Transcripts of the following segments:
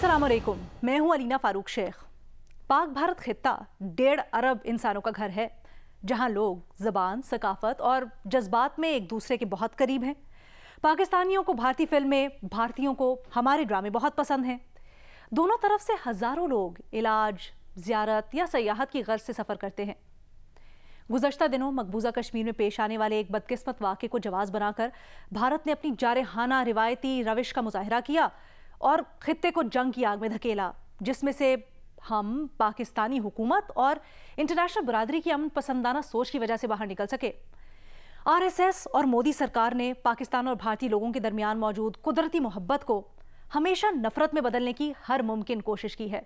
अस्सलाम वालेकुम, मैं हूं अलीना फारूक शेख। पाक भारत खित्ता 1.5 अरब इंसानों का घर है, जहां लोग ज़बान, सकाफत और जज्बात में एक दूसरे के बहुत करीब हैं। पाकिस्तानियों को भारतीय फिल्में, भारतीयों को हमारे ड्रामे बहुत पसंद हैं। दोनों तरफ से हज़ारों लोग इलाज, ज़ियारत या सयाहत की गर्ज से सफ़र करते हैं। गुज़श्ता दिनों मकबूजा कश्मीर में पेश आने वाले एक बदकिस्मत वाक़े को जवाज़ बनाकर भारत ने अपनी जारहाना रिवायती रविश का मुजाहरा किया और खित्ते को जंग की आग में धकेला, जिसमें से हम पाकिस्तानी हुकूमत और इंटरनेशनल बरादरी की अमन पसंदाना सोच की वजह से बाहर निकल सके। RSS और मोदी सरकार ने पाकिस्तान और भारतीय लोगों के दरमियान मौजूद कुदरती मोहब्बत को हमेशा नफरत में बदलने की हर मुमकिन कोशिश की है।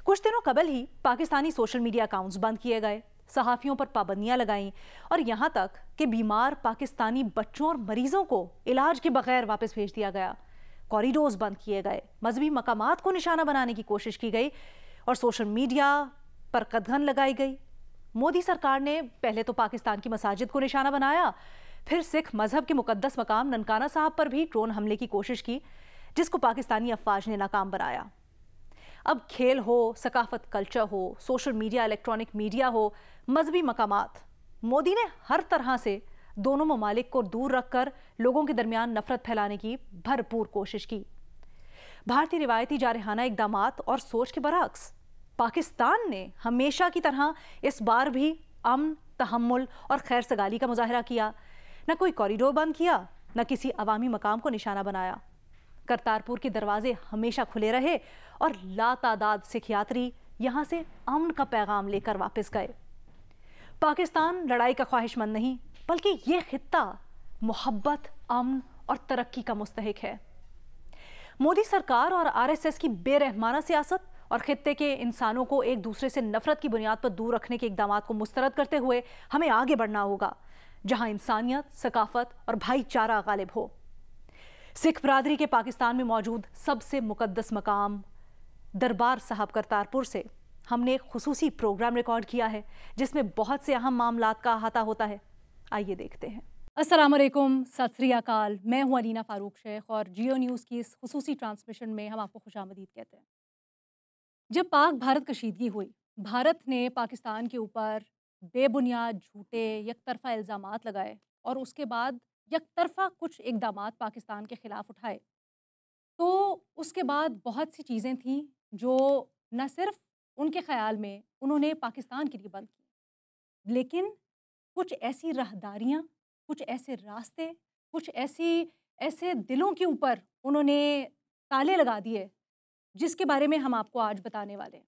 कुछ दिनों कबल ही पाकिस्तानी सोशल मीडिया अकाउंट्स बंद किए गए, सहाफ़ियों पर पाबंदियां लगाईं और यहाँ तक कि बीमार पाकिस्तानी बच्चों और मरीजों को इलाज के बगैर वापस भेज दिया गया। कॉरिडोर्स बंद किए गए, मजहबी मकामात को निशाना बनाने की कोशिश की गई और सोशल मीडिया पर कदगन लगाई गई। मोदी सरकार ने पहले तो पाकिस्तान की मसाजिद को निशाना बनाया, फिर सिख मजहब के मुकद्दस मकाम ननकाना साहब पर भी ड्रोन हमले की कोशिश की, जिसको पाकिस्तानी अफवाज ने नाकाम बनाया। अब खेल हो, सकाफत कल्चर हो, सोशल मीडिया, इलेक्ट्रॉनिक मीडिया हो, मजहबी मकामात, मोदी ने हर तरह से दोनों ममालिक को दूर रखकर लोगों के दरमियान नफरत फैलाने की भरपूर कोशिश की। भारतीय रिवायती जारहाना इकदामात और सोच के बरअक्स पाकिस्तान ने हमेशा की तरह इस बार भी अमन, तहम्मुल और खैर सगाली का मुजाहरा किया। न कोई कॉरिडोर बंद किया, न किसी अवामी मकाम को निशाना बनाया। करतारपुर के दरवाजे हमेशा खुले रहे और लातादाद सिख यात्री यहाँ से अमन का पैगाम लेकर वापस गए। पाकिस्तान लड़ाई का ख्वाहिशमंद नहीं, बल्कि ये खित्ता मोहब्बत, अमन और तरक्की का मुस्तहिक है। मोदी सरकार और RSS की बेरहमाना सियासत और खित्ते के इंसानों को एक दूसरे से नफरत की बुनियाद पर दूर रखने के इकदामात को मुस्तरद करते हुए हमें आगे बढ़ना होगा, जहां इंसानियत, सकाफत और भाईचारा गालिब हो। सिख बरादरी के पाकिस्तान में मौजूद सबसे मुकद्दस मकाम दरबार साहब करतारपुर से हमने एक खुसूसी प्रोग्राम रिकॉर्ड किया है, जिसमें बहुत से अहम मामलात का अहाता होता है। आइए देखते हैं। अस्सलाम वालेकुम, सत श्री अकाल। मैं हूं अलीना फारूक शेख और जियो न्यूज़ की इस खुसूसी ट्रांसमिशन में हम आपको खुशामदीद कहते हैं। जब पाक भारत कशीदगी हुई, भारत ने पाकिस्तान के ऊपर बेबुनियाद, झूठे, यकतरफा इल्ज़ामात लगाए और उसके बाद यकतरफा कुछ इक़दामात पाकिस्तान के ख़िलाफ़ उठाए। तो उसके बाद बहुत सी चीज़ें थीं जो न सिर्फ उनके ख़्याल में उन्होंने पाकिस्तान के लिए बंद की, लेकिन कुछ ऐसी राहदारियाँ, कुछ ऐसे रास्ते, कुछ ऐसे दिलों के ऊपर उन्होंने ताले लगा दिए, जिसके बारे में हम आपको आज बताने वाले हैं।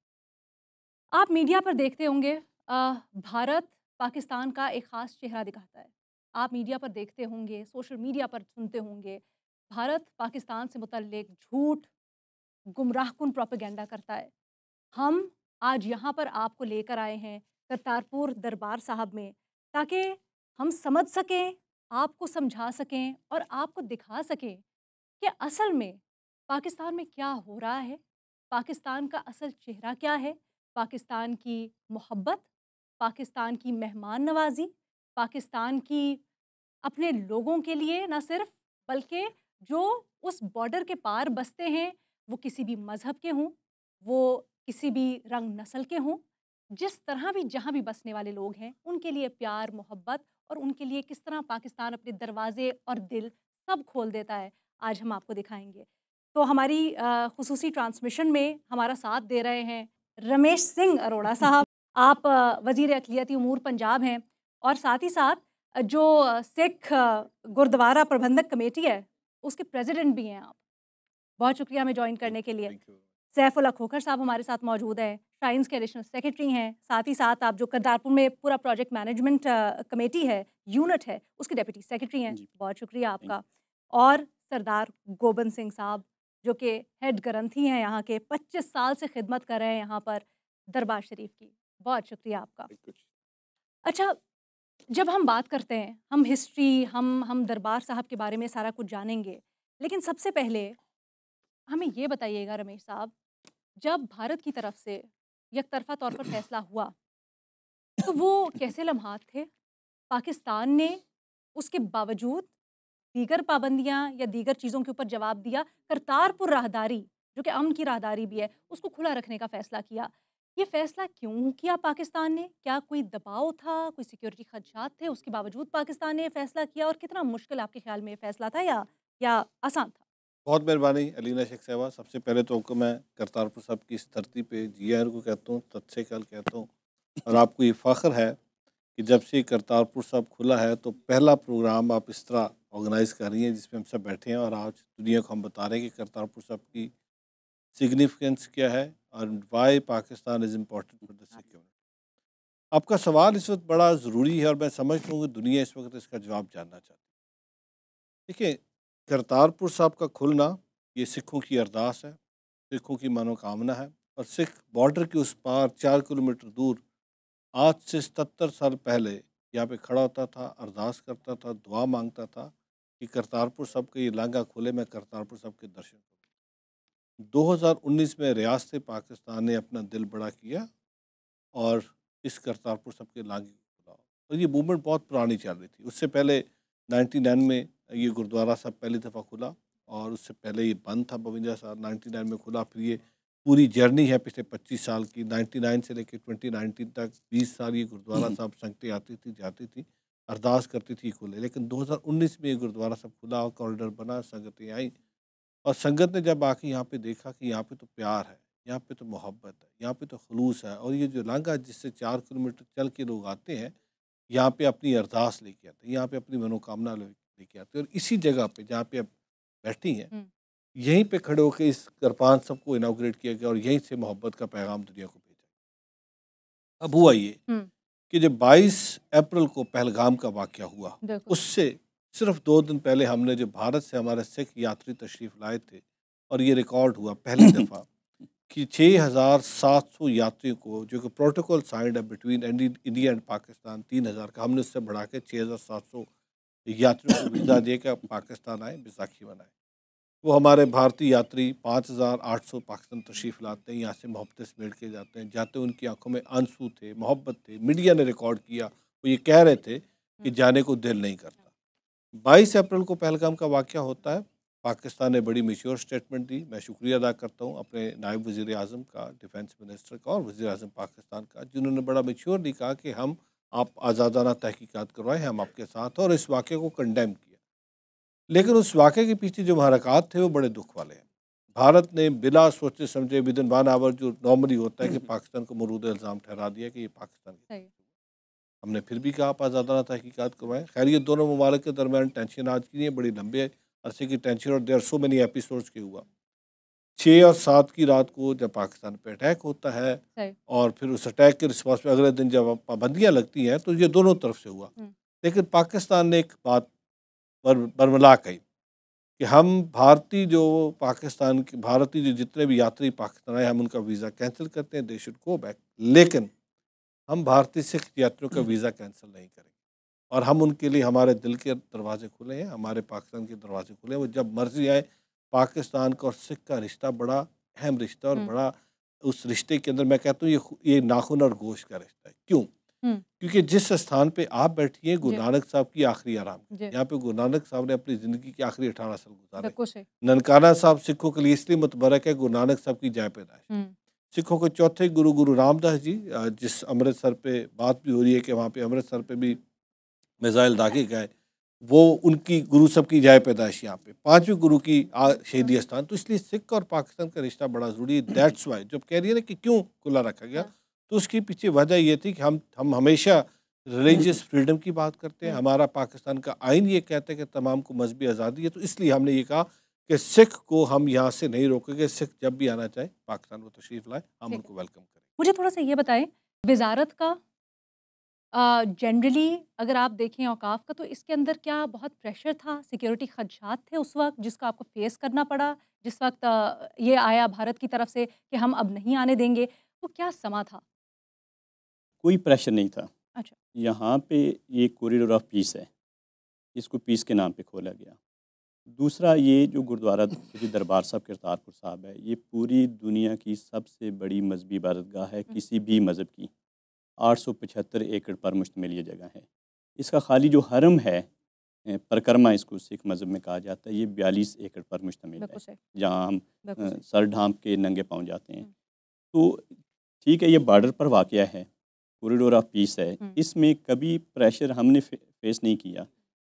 आप मीडिया पर देखते होंगे, भारत पाकिस्तान का एक ख़ास चेहरा दिखाता है। आप मीडिया पर देखते होंगे, सोशल मीडिया पर सुनते होंगे, भारत पाकिस्तान से मुतल्लिक झूठ, गुमराहकुन प्रोपेगेंडा करता है। हम आज यहाँ पर आपको लेकर आए हैं करतारपुर दरबार साहब में, ताकि हम समझ सकें, आपको समझा सकें और आपको दिखा सकें कि असल में पाकिस्तान में क्या हो रहा है, पाकिस्तान का असल चेहरा क्या है, पाकिस्तान की मोहब्बत, पाकिस्तान की मेहमान नवाजी, पाकिस्तान की अपने लोगों के लिए न सिर्फ, बल्कि जो उस बॉर्डर के पार बसते हैं, वो किसी भी मज़हब के हों, वो किसी भी रंग नस्ल के हों, जिस तरह भी जहाँ भी बसने वाले लोग हैं, उनके लिए प्यार, मोहब्बत और उनके लिए किस तरह पाकिस्तान अपने दरवाजे और दिल सब खोल देता है, आज हम आपको दिखाएंगे। तो हमारी खुसूसी ट्रांसमिशन में हमारा साथ दे रहे हैं रमेश सिंह अरोड़ा साहब। आप वज़ीर अक़लियती उमूर पंजाब हैं और साथ ही साथ जो सिख गुरुद्वारा प्रबंधक कमेटी है, उसके प्रेसिडेंट भी हैं आप। बहुत शुक्रिया हमें ज्वाइन करने के लिए। सैफुल्लाह खोखर साहब हमारे साथ मौजूद हैं, शाइन्स के एडिशनल सेक्रेटरी हैं। साथ ही साथ आप जो करतारपुर में पूरा प्रोजेक्ट मैनेजमेंट कमेटी है, यूनिट है, उसके डेप्यूटी सेक्रेटरी हैं। बहुत शुक्रिया आपका। और सरदार गोबंद सिंह साहब, जो कि हेड ग्रंथी हैं यहाँ के, 25 साल से खिदमत कर रहे हैं यहाँ पर दरबार शरीफ की। बहुत शुक्रिया आपका। अच्छा, जब हम बात करते हैं, हम हिस्ट्री, हम दरबार साहब के बारे में सारा कुछ जानेंगे, लेकिन सबसे पहले हमें ये बताइएगा रमेश साहब, जब भारत की तरफ से यकतरफा तौर पर फैसला हुआ, तो वो कैसे लम्हात थे? पाकिस्तान ने उसके बावजूद दीगर पाबंदियां या दीगर चीज़ों के ऊपर जवाब दिया। करतारपुर राहदारी जो कि अमन की राहदारी भी है, उसको खुला रखने का फ़ैसला किया। ये फ़ैसला क्यों किया पाकिस्तान ने? क्या कोई दबाव था, कोई सिक्योरिटी खदशात थे, उसके बावजूद पाकिस्तान ने ये फ़ैसला किया? और कितना मुश्किल आपके ख़्याल में ये फ़ैसला था या आसान था? बहुत मेहरबानी अलीना शेख साहबा। सबसे पहले तो आपको मैं करतारपुर साहब की इस धरती पे जी आर को कहता हूँ, सत श्री अकाल कहता हूँ। और आपको ये फ़ख्र है कि जब से करतारपुर साहब खुला है तो पहला प्रोग्राम आप इस तरह ऑर्गेनाइज़ कर रही हैं जिसमें हम सब बैठे हैं और आज दुनिया को हम बता रहे हैं कि करतारपुर साहब की सिग्निफिकेंस क्या है और why Pakistan is important for the security. आपका सवाल इस वक्त बड़ा ज़रूरी है और मैं समझता हूँ कि दुनिया इस वक्त इसका जवाब जानना चाहती है। देखिए, करतारपुर साहब का खुलना ये सिखों की अरदास है, सिखों की मनोकामना है। और सिख बॉर्डर के उस पार 4 किलोमीटर दूर आज से 77 साल पहले यहाँ पे खड़ा होता था, अरदास करता था, दुआ मांगता था कि करतारपुर साहब का ये लांघा खुले, मैं करतारपुर साहब के दर्शन करूँ। 2019 में रियासत पाकिस्तान ने अपना दिल बड़ा किया और इस करतारपुर साहब के लांघे को खुला। और ये मूवमेंट बहुत पुरानी चल रही थी। उससे पहले 99 में ये गुरुद्वारा साहब पहली दफ़ा खुला और उससे पहले ये बंद था 52 साल। 99 में खुला। फिर ये पूरी जर्नी है पिछले 25 साल की, 99 से लेकर 2019 तक 20 साल ये गुरुद्वारा साहब संगतें आती थी, जाती थी, अरदास करती थी खुले। लेकिन 2019 में ये गुरुद्वारा साहब खुला और कॉरिडोर बना, संगतें आई और संगत ने जब आके यहाँ पे देखा कि यहाँ पे तो प्यार है, यहाँ पे तो मोहब्बत है, यहाँ पे तो खलूस है और ये जो लांघा जिससे 4 किलोमीटर चल के लोग आते हैं, यहाँ पे अपनी अरदास लेके आते हैं, यहाँ पे अपनी मनोकामना लेके आते हैं। और इसी जगह पे जहाँ पे अब बैठी हैं, हुँ, यहीं पे खड़े होकर इस करपान सबको इनाग्रेट किया गया और यहीं से मोहब्बत का पैगाम दुनिया को भेजा। अब हुआ ये हुँ, कि जब 22 अप्रैल को पहलगाम का वाक़या हुआ, बिल्कुल। उससे सिर्फ 2 दिन पहले हमने जो भारत से हमारे सिख यात्री तशरीफ़ लाए थे और ये रिकॉर्ड हुआ पहली दफ़ा कि 6,700 यात्रियों को, जो कि प्रोटोकॉल साइंड है बिटवीन इंडिया एंड पाकिस्तान, 3,000 का, हमने उससे बढ़ा के 6,700 यात्रियों को वीज़ा दे के पाकिस्तान आए, बैसाखी मनाए। वो हमारे भारतीय यात्री 5,800 पाकिस्तान तशरीफ़ लाते हैं, यहाँ से मोहब्बतें समेट के जाते हैं। जाते उनकी आंखों में आंसू थे, मोहब्बत थे। मीडिया ने रिकॉर्ड किया, वो ये कह रहे थे कि हुँ, जाने को दिल नहीं करता। 22 अप्रैल को पहलगाम का वाक़या होता है। पाकिस्तान ने बड़ी मैच्योर स्टेटमेंट दी। मैं शुक्रिया अदा करता हूँ अपने नायब वज़ीर आज़म का, डिफेंस मिनिस्टर का और वज़ीर आज़म पाकिस्तान का, जिन्होंने बड़ा मैच्योरली कहा कि हम, आप आज़ादाना तहकीकात करवाएँ, हम आपके साथ हैं, और इस वाक़े को कंडेम किया। लेकिन उस वाक़े के पीछे जो हरकत थे वो बड़े दुख वाले हैं। भारत ने बिला सोचे समझे विदिन 1 आवर, जो नॉर्मली होता है, कि पाकिस्तान को मरूद इल्ज़ाम ठहरा दिया कि ये पाकिस्तान की तरफ सही। से हुआ। हमने फिर भी कहा आप आज़ादाना तहकीकात करवाएँ। ख़ैर, ये दोनों ममालिक के दरमियान टेंशन आज की नहीं है, बड़ी लंबे अरसे की टेंशन, और there are so many episodes के हुआ। 6 और 7 की रात को जब पाकिस्तान पे अटैक होता है सही। और फिर उस अटैक के रिस्पॉन्स में अगले दिन जब पाबंदियाँ लगती हैं, तो ये दोनों तरफ से हुआ। हुँ, लेकिन पाकिस्तान ने एक बात बरमला कही कि हम भारतीय जो पाकिस्तान के भारतीय जो जितने भी यात्री पाकिस्तान आए, हम उनका वीज़ा कैंसिल करते हैं, दे शुड गो बैक। लेकिन हम भारतीय सिख यात्रियों का वीज़ा कैंसिल नहीं करेंगे और हम उनके लिए, हमारे दिल के दरवाजे खुले हैं, हमारे पाकिस्तान के दरवाजे खुले हैं। वो जब मर्जी आए। पाकिस्तान का और सिख का रिश्ता बड़ा अहम रिश्ता और हुँ, बड़ा, उस रिश्ते के अंदर मैं कहता हूँ ये नाखून और गोश्त का रिश्ता है। क्यों? हुँ, क्योंकि जिस स्थान पे आप बैठी हैं, गुरु जी, नानक साहब की आखिरी आराम जी, गाह। यहाँ पे गुरु नानक साहब ने अपनी ज़िंदगी के आखिरी 18 साल गुजारे। बिल्कुल सही। ननकाना साहब सिखों के लिए इसलिए मुतबरक है, गुरु नानक साहब की जाए पैदाइश। हुँ, सिखों के चौथे गुरु गुरु रामदास जी, जिस अमृतसर पे बात भी हो रही है कि वहाँ पे अमृतसर पे भी मिसाइल दागे गए, वो उनकी गुरु साहब की जाए पैदाइश यहाँ पे, पांचवें गुरु की हुँ, शहीदी स्थान। तो इसलिए सिख और पाकिस्तान का रिश्ता बड़ा ज़रूरी है। दैट्स वाई जब कह रही है ना कि क्यों खुला रखा गया, हाँ, तो उसके पीछे वजह ये थी कि हम हमेशा रिलीजियस फ्रीडम की बात करते हैं। हुँ, हमारा पाकिस्तान का आइन ये कहता है कि तमाम को मजहबी आज़ादी है। तो इसलिए हमने ये कहा कि सिख को हम यहाँ से नहीं रोकेंगे। सिख जब भी आना चाहे पाकिस्तान को तशरीफ़ लाए, हम ठीक है। उनको वेलकम करें। मुझे थोड़ा-सा ये बताएँ, वज़ारत का जनरली अगर आप देखें औकाफ का, तो इसके अंदर क्या बहुत प्रेशर था, सिक्योरिटी खदशात थे उस वक़्त जिसको आपको फ़ेस करना पड़ा, जिस वक़्त ये आया भारत की तरफ से कि हम अब नहीं आने देंगे, वो क्या समा था? कोई प्रेशर नहीं था। अच्छा, यहाँ पे ये कॉरिडोर ऑफ पीस है, इसको पीस के नाम पे खोला गया। दूसरा, ये जो गुरुद्वारा श्री दरबार साहब करतारपुर साहब है, ये पूरी दुनिया की सबसे बड़ी मजहबी इबादतगाह है, हुँ, किसी भी मज़हब की। 875 एकड़ पर मुश्तमिल ये जगह है। इसका खाली जो हरम है, परिक्रमा इसको सिख मज़हब में कहा जाता है, ये 42 एकड़ पर मुश्तमिल है, जहाँ हम सर ढांप के नंगे पाँव जाते हैं। तो ठीक है, ये बॉर्डर पर वाक़या है, कॉरिडोर ऑफ पीस है, इसमें कभी प्रेशर हमने फेस नहीं किया,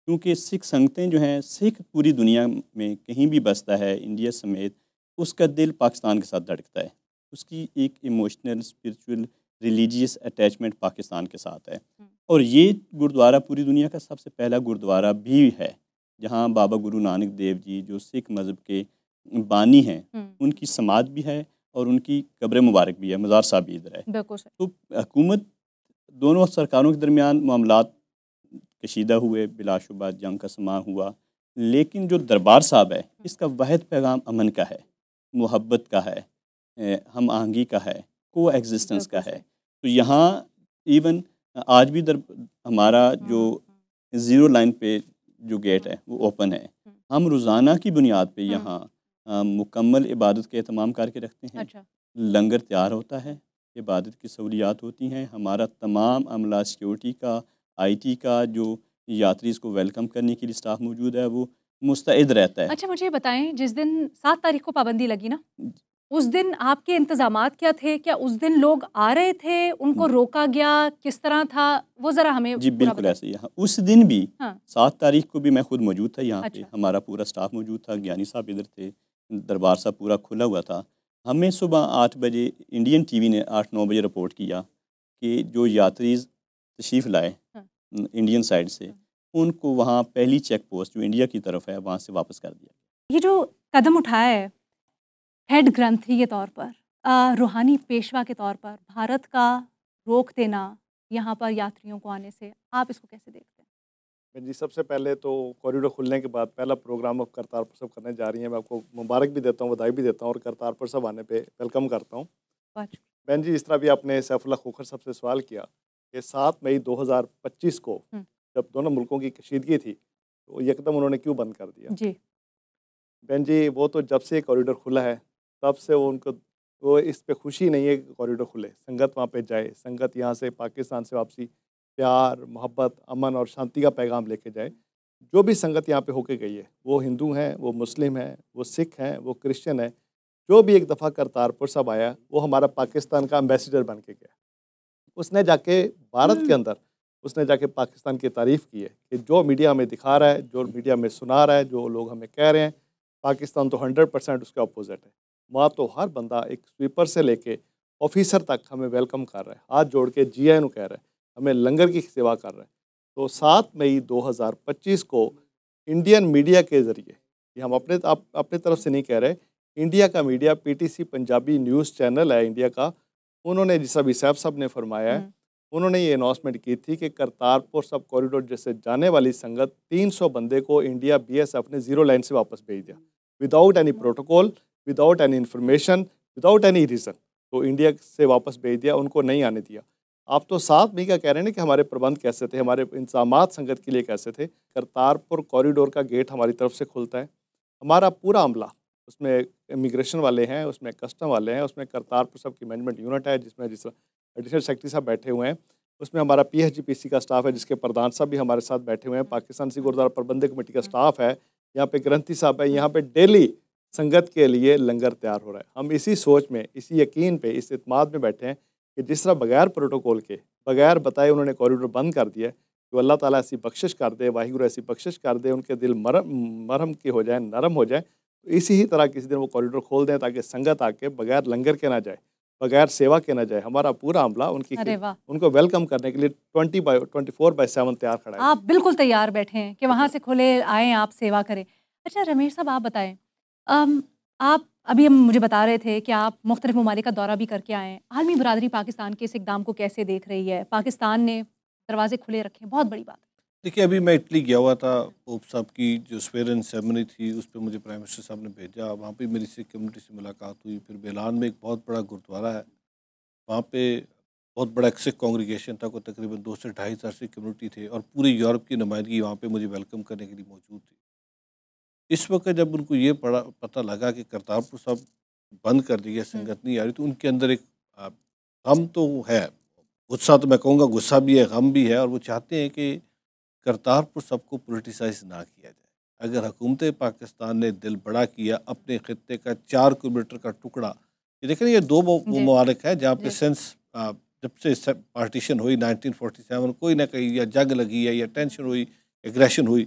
क्योंकि सिख संगतें जो हैं, सिख पूरी दुनिया में कहीं भी बसता है, इंडिया समेत, उसका दिल पाकिस्तान के साथ धड़कता है, उसकी एक emotional, spiritual, religious attachment Pakistan के साथ है। और ये गुरुद्वारा पूरी दुनिया का सबसे पहला गुरुद्वारा भी है, जहाँ बाबा गुरु नानक देव जी जो सिख मज़हब के बानी हैं, उनकी समाध भी है और उनकी कब्र मुबारक भी है, मज़ार साहब भी इधर है। तो हुकूमत, दोनों सरकारों के दरमियान मामलात कशीदा हुए, बिलाशुबा जंग का समा हुआ, लेकिन जो दरबार साहब है, इसका वाहिद पैगाम अमन का है, मोहब्बत का है, हम आहंगी का है, को एग्जिस्टेंस का है। तो यहाँ इवन आज भी हमारा जो ज़ीरो लाइन पे जो गेट है वो ओपन है। हम रोज़ाना की बुनियाद पे यहाँ मुकम्मल इबादत के एहतमाम करके रखते हैं। अच्छा। लंगर तैयार होता है, इबादत की सहूलियात होती हैं, हमारा तमाम अमला, सिक्योरिटी का, IT का, जो यात्री को वेलकम करने के लिए स्टाफ मौजूद है, वो मुस्तैद रहता है। अच्छा, मुझे बताएं, जिस दिन 7 तारीख को पाबंदी लगी ना, उस दिन आपके इंतजामात क्या थे? क्या उस दिन लोग आ रहे थे, उनको रोका गया, किस तरह था वो ज़रा हमें? जी बिल्कुल ऐसे ही। उस दिन भी 7 तारीख को भी मैं खुद मौजूद था यहाँ पे, हमारा पूरा स्टाफ मौजूद था, ज्ञानी साहब इधर थे, दरबार साहब पूरा खुला हुआ था। हमें सुबह 8 बजे इंडियन TV ने 8-9 बजे रिपोर्ट किया कि जो यात्री तशरीफ़ लाए इंडियन साइड से, उनको वहाँ पहली चेक पोस्ट जो इंडिया की तरफ है, वहाँ से वापस कर दिया। ये जो कदम उठाया है हेड ग्रंथी के तौर पर, रूहानी पेशवा के तौर पर, भारत का रोक देना यहाँ पर यात्रियों को आने से, आप इसको कैसे देखते हैं? जी, सबसे पहले तो कॉरिडोर खुलने के बाद पहला प्रोग्राम अब करतारपुर साहब करने जा रही हैं। मैं आपको मुबारक भी देता हूँ, बधाई भी देता हूँ और करतारपुर साहब आने पे वेलकम करता हूँ। बहन जी, जिस तरह भी आपने सैफुल्लाह खोखर साहब से सवाल किया कि 7 मई 2025 को जब दोनों मुल्कों की कशीदगी थी, तो यकदम उन्होंने क्यों बंद कर दिया? जी बहन जी, वो तो जब से कॉरिडोर खुला है तब से वो इस पे खुशी नहीं है कि कॉरिडोर खुले, संगत वहाँ पे जाए, संगत यहाँ से पाकिस्तान से वापसी प्यार, मोहब्बत, अमन और शांति का पैगाम लेके जाए। जो भी संगत यहाँ पे होके गई है, वो हिंदू हैं, वो मुस्लिम हैं, वो सिख हैं, वो क्रिश्चियन हैं, जो भी एक दफ़ा करतारपुर साहब आया, वो हमारा पाकिस्तान का एम्बेसडर बन के गया। उसने जाके भारत के अंदर, उसने जाके पाकिस्तान की तारीफ़ की है कि जो मीडिया हमें दिखा रहा है, जो मीडिया में सुना रहा है, जो लोग हमें कह रहे हैं, पाकिस्तान तो 100% उसके अपोजिट है। वहाँ तो हर बंदा, एक स्वीपर से लेके ऑफिसर तक हमें वेलकम कर रहा है, हाथ जोड़ के GIN कह रहा है, हमें लंगर की सेवा कर रहा है। तो 7 मई 2025 को इंडियन मीडिया के ज़रिए, ये हम अपने तरफ से नहीं कह रहे, इंडिया का media PTC Punjabi news channel है इंडिया का, उन्होंने, जिस अभी साहब ने फरमाया है, उन्होंने ये अनाउंसमेंट की थी कि करतारपुर साहब कॉरिडोर जैसे जाने वाली संगत 300 बंदे को इंडिया BSF ने ज़ीरो लाइन से वापस भेज दिया, without any protocol, without any information, without any reason. तो इंडिया से वापस भेज दिया, उनको नहीं आने दिया। आप तो 7 मई का कह रहे हैं कि हमारे प्रबंध कैसे थे, हमारे इंतजामात संगत के लिए कैसे थे। करतारपुर कॉरिडोर का गेट हमारी तरफ से खुलता है, हमारा पूरा अमला, उसमें इमिग्रेशन वाले हैं, उसमें कस्टम वाले हैं, उसमें करतारपुर साहब की मैनेजमेंट यूनिट है, जिसमें जिस एडिशनल सेक्रेटरी साहब बैठे हुए हैं, उसमें हमारा PHGPC का स्टाफ है, जिसके प्रधान साहब भी हमारे साथ बैठे हुए हैं, पाकिस्तान सिख गुरुद्वारा प्रबंधक कमेटी का स्टाफ है, यहाँ पे ग्रंथी साहब है, यहाँ पे डेली संगत के लिए लंगर तैयार हो रहा है। हम इसी सोच में, इसी यकीन पे, इस इत्माद में बैठे हैं कि जिस तरह बगैर प्रोटोकॉल के, बगैर बताए उन्होंने कॉरिडोर बंद कर दिया, तो अल्लाह ताला ऐसी बख्शिश कर दे, वाहिगुरु ऐसी बख्शिश कर दे, उनके दिल मरहम के हो जाए, नरम हो जाए। तो इसी ही तरह किसी दिन वो कॉरिडोर खोल दें, ताकि संगत आके बगैर लंगर के ना जाए, बगैर सेवा के ना जाए। हमारा पूरा अमला उनको वेलकम करने के लिए 24/7 तैयार खड़ा है। आप बिल्कुल तैयार बैठे हैं कि वहाँ से खुले आएँ, आप सेवा करें। अच्छा रमेश साहब, आप बताएं, आप अभी हम मुझे बता रहे थे कि आप मुख्तलिफ ममालिक का दौरा भी करके आए हैं। आलमी बरादरी पाकिस्तान के इस इक़दाम को कैसे देख रही है? पाकिस्तान ने दरवाजे खुले रखे, बहुत बड़ी बात। देखिए, अभी मैं इटली गया हुआ था, पोप साहब की जो स्वेरन सेरेमनी थी, उस पर मुझे प्राइम मिनिस्टर साहब ने भेजा। वहाँ पे मेरी सिख कम्युनिटी से मुलाकात हुई। फिर बेलान में एक बहुत बड़ा गुरुद्वारा है, वहाँ पे बहुत बड़ा सिख कांग्रीगेशन था, को तकरीबन 2 से 2.5 हज़ार सिख कम्युनिटी थे, और पूरी यूरोप की नुमाइंदगी वहाँ पे मुझे वेलकम करने के लिए मौजूद थी। इस वक्त जब उनको ये पता लगा कि करतारपुर साहब बंद कर दिया, संगत नहीं आ रही, तो उनके अंदर एक गम तो है, गुस्सा तो मैं कहूँगा गुस्सा भी है, गम भी है, और वो चाहते हैं कि करतारपुर सब को पोलिटिसाइज ना किया जाए। अगर हुकूमत पाकिस्तान ने दिल बड़ा किया, अपने खत्ते का 4 किलोमीटर का टुकड़ा, ये देखें ये दो ममालिक है जहाँ पे सेंस जब से पार्टीशन हुई 1947 कोई ना कहीं या जंग लगी है या टेंशन हुई, एग्रेशन हुई,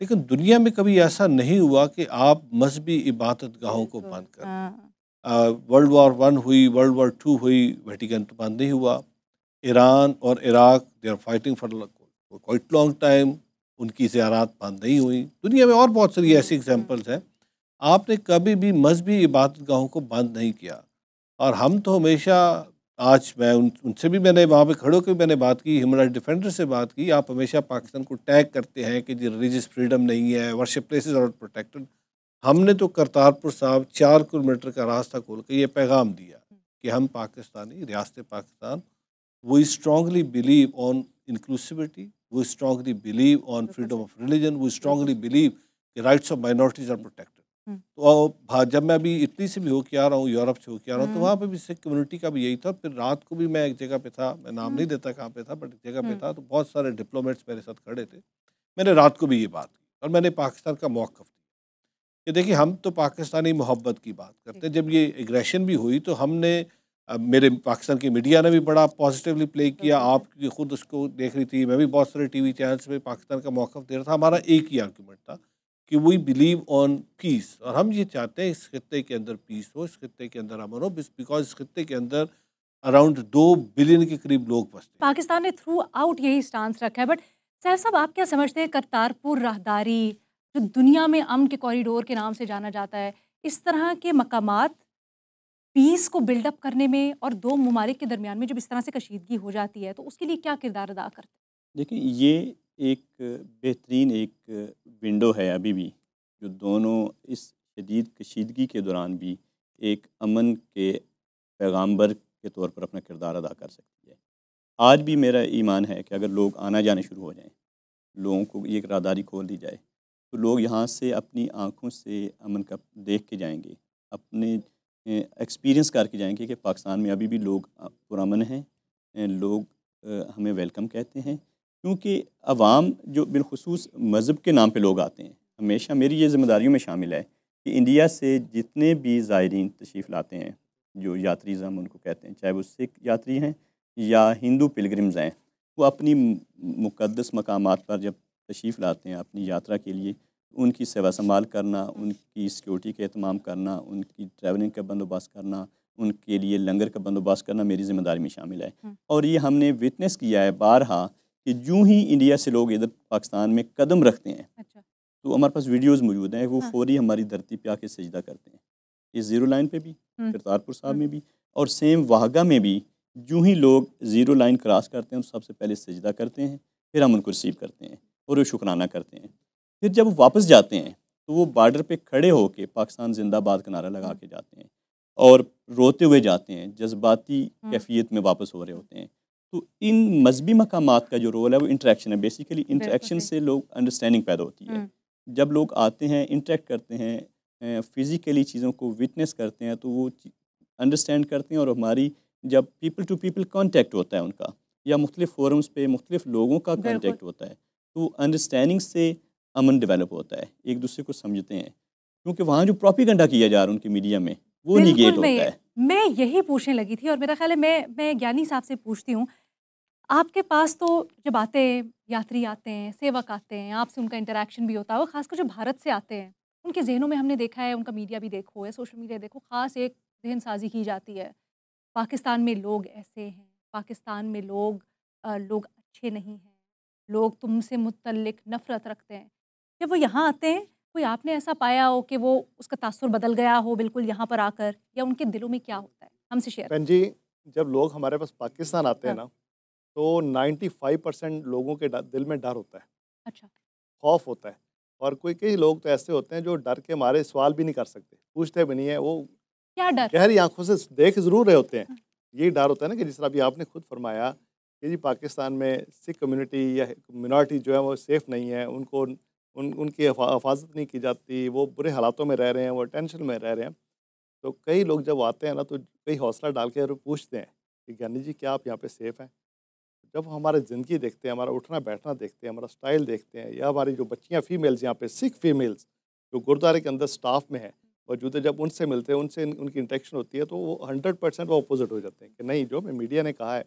लेकिन दुनिया में कभी ऐसा नहीं हुआ कि आप मजहबी इबादत गाहों को बंद कर। वर्ल्ड वार 1 हुई, वर्ल्ड वार 2 हुई, वेटिकन तो बंद नहीं हुआ। ईरान और Iraq they are fighting for quite long time, उनकी ज़ियारात बंद नहीं हुई। दुनिया में और बहुत सारी ऐसी एग्जांपल्स हैं। आपने कभी भी मजहबी इबादत गाहों को बंद नहीं किया। और हम तो हमेशा, आज मैं उनसे भी मैंने वहाँ पे खड़े होकर मैंने बात की, ह्यूमन राइट डिफेंडर से बात की, आप हमेशा पाकिस्तान को टैग करते हैं कि जी रिलीजियस फ्रीडम नहीं है, वर्शिप प्लेसेस आर प्रोटेक्टेड। हमने तो करतारपुर साहब 4 किलोमीटर का रास्ता खोल के ये पैगाम दिया कि हम पाकिस्तानी, रियासत Pakistan, we strongly believe on inclusivity, we strongly believe on freedom of religion, we strongly believe कि rights of minorities are protected. तो जब मैं अभी इटली से भी होके आ रहा हूँ, यूरोप से होके आ रहा हूँ, तो वहाँ पे भी सिख कम्युनिटी का भी यही था। फिर रात को भी मैं एक जगह पे था, मैं नाम नहीं देता कहाँ पे था, बट एक जगह पे था, तो बहुत सारे डिप्लोमेट्स मेरे साथ खड़े थे। मैंने रात को भी ये बात की और मैंने पाकिस्तान का मौक़िफ़ दिया कि देखिए हम तो पाकिस्तानी मोहब्बत की बात करते हैं। जब ये एग्रेशन भी हुई तो हमने मेरे पाकिस्तान की मीडिया ने भी बड़ा पॉजिटिवली प्ले किया। आप खुद उसको देख रही थी, मैं भी बहुत सारे टीवी चैनल्स पे पाकिस्तान का मौक़िफ़ दे रहा था। हमारा एक ही आर्गूमेंट था कि वी बिलीव ऑन पीस, और हम ये चाहते हैं इस खित्ते के अंदर पीस हो, इस खित्ते के अंदर अमन हो, बिकॉज इस खित्ते के अंदर अराउंड 2 बिलियन के करीब लोग बसते हैं। पाकिस्तान ने थ्रू आउट यही स्टांस रखा है। बट सैफ साहब, आप क्या समझते हैं करतारपुर राहदारी जो दुनिया में अमन के कॉरिडोर के नाम से जाना जाता है, इस तरह के मकामात पीस को बिल्डअप करने में और दो ममालिक के दरमियान में जब इस तरह से कशीदगी हो जाती है तो उसके लिए क्या किरदार अदा करते हैं? देखिए, ये एक बेहतरीन एक विंडो है अभी भी, जो दोनों इस शदीद कशीदगी के दौरान भी एक अमन के पैगाम्बर के तौर पर अपना किरदार अदा कर सकती है। आज भी मेरा ईमान है कि अगर लोग आना जाने शुरू हो जाएं, लोगों को ये राहदारी खोल दी जाए, तो लोग यहाँ से अपनी आँखों से अमन का देख के जाएंगे, अपने एक्सपीरियंस करके जाएंगे कि पाकिस्तान में अभी भी लोग पुरअमन हैं, लोग हमें वेलकम कहते हैं। क्योंकि अवाम जो बिलखुसूस मज़हब के नाम पे लोग आते हैं, हमेशा मेरी ये ज़िम्मेदारियों में शामिल है कि इंडिया से जितने भी ज़ायरीन तशरीफ़ लाते हैं, जो यात्रीज़ हम उनको कहते हैं, चाहे वो सिख यात्री हैं या हिंदू पिलग्रिम्स हैं, वो अपनी मुक़द्दस मकामात पर जब तशरीफ़ लाते हैं अपनी यात्रा के लिए, उनकी सेवा संभाल करना, उनकी सिक्योरिटी का एहतमाम करना, उनकी ट्रैवलिंग का बंदोबस्त करना, उनके लिए लंगर का बंदोबस्त करना मेरी ज़िम्मेदारी में शामिल है। और ये हमने विटनेस किया है बारहा कि यूँ ही इंडिया से लोग इधर पाकिस्तान में कदम रखते हैं, अच्छा। तो हमारे पास वीडियोस मौजूद हैं, वो फौरी हमारी धरती पे आके सजदा करते हैं। इस ज़ीरो लाइन पे भी, करतारपुर साहब में भी, और सेम वाहगा में भी यूँ ही लोग ज़ीरो लाइन क्रॉस करते हैं तो सबसे पहले सजदा करते हैं, फिर हम उनको रिसीव करते हैं और वो शुक्राना करते हैं। फिर जब वो वापस जाते हैं तो वो बॉर्डर पे खड़े होके पाकिस्तान जिंदाबाद का नारा लगा के जाते हैं और रोते हुए जाते हैं, जज्बाती कैफियत में वापस हो रहे होते हैं। तो इन मजहबी मकामात का जो रोल है वो इंटरेक्शन है। बेसिकली इंटरेक्शन से लोग अंडरस्टैंडिंग पैदा होती है। जब लोग आते हैं, इंटरेक्ट करते हैं, फिज़िकली चीज़ों को विटनेस करते हैं, तो वो अंडरस्टैंड करते हैं। और हमारी जब पीपल टू पीपल कॉन्टेक्ट होता है उनका, या मुख्तलिफ फोरम्स पे मुख्तलिफ लोगों का कॉन्टेक्ट होता है, तो अंडरस्टैंडिंग से अमन डेवलप होता है, एक दूसरे को समझते हैं। क्योंकि वहाँ जो प्रोपेगेंडा किया जा रहा है उनकी मीडिया में, वो निगेट होता है। मैं यही पूछने लगी थी और मेरा ख्याल है मैं ज्ञानी साहब से पूछती हूँ, आपके पास तो जब आते हैं, यात्री आते हैं, सेवक आते हैं, आपसे उनका इंटरेक्शन भी होता है, खासकर जो भारत से आते हैं, उनके जहनों में हमने देखा है, उनका मीडिया भी देखो या सोशल मीडिया देखो, ख़ास एक जहन साजी की जाती है, पाकिस्तान में लोग ऐसे हैं, पाकिस्तान में लोग अच्छे नहीं हैं, लोग तुमसे मुतल्लिक नफ़रत रखते हैं। जब वो यहाँ आते हैं, कोई आपने ऐसा पाया हो कि वो उसका तासुर बदल गया हो बिल्कुल यहाँ पर आकर, या उनके दिलों में क्या होता है, हमसे शेयर? बहन जी, जब लोग हमारे पास पाकिस्तान आते हैं ना, तो 95% लोगों के दिल में डर होता है। अच्छा। खौफ होता है। और कई लोग तो ऐसे होते हैं जो डर के मारे सवाल भी नहीं कर सकते, पूछते भी नहीं है। वो क्या डर? गहरी आंखों से देख ज़रूर रहे होते हैं। ये डर होता है ना कि जिस तरह अभी आपने खुद फरमाया कि जी पाकिस्तान में सिख कम्युनिटी या मिनॉरिटी जो है वो सेफ़ नहीं है, उनकी हिफाजत नहीं की जाती, वो बुरे हालातों में रह रहे हैं, वो टेंशन में रह रहे हैं। तो कई लोग जब आते हैं ना, तो कई हौसला डाल के और पूछते हैं कि ज्ञानी जी क्या आप यहाँ पे सेफ़ हैं? जब हमारे ज़िंदगी देखते हैं, हमारा उठना बैठना देखते हैं, हमारा स्टाइल देखते हैं, या हमारी जो बच्चियाँ फीमेल्स यहाँ पे सिख फीमेल्स जो गुरुद्वारे के अंदर स्टाफ में है मौजूद है, जब उनसे मिलते हैं, उनसे उनकी इंटरेक्शन होती है, तो वो 100% वो अपोजिट हो जाते हैं कि नहीं, जो मीडिया ने कहा है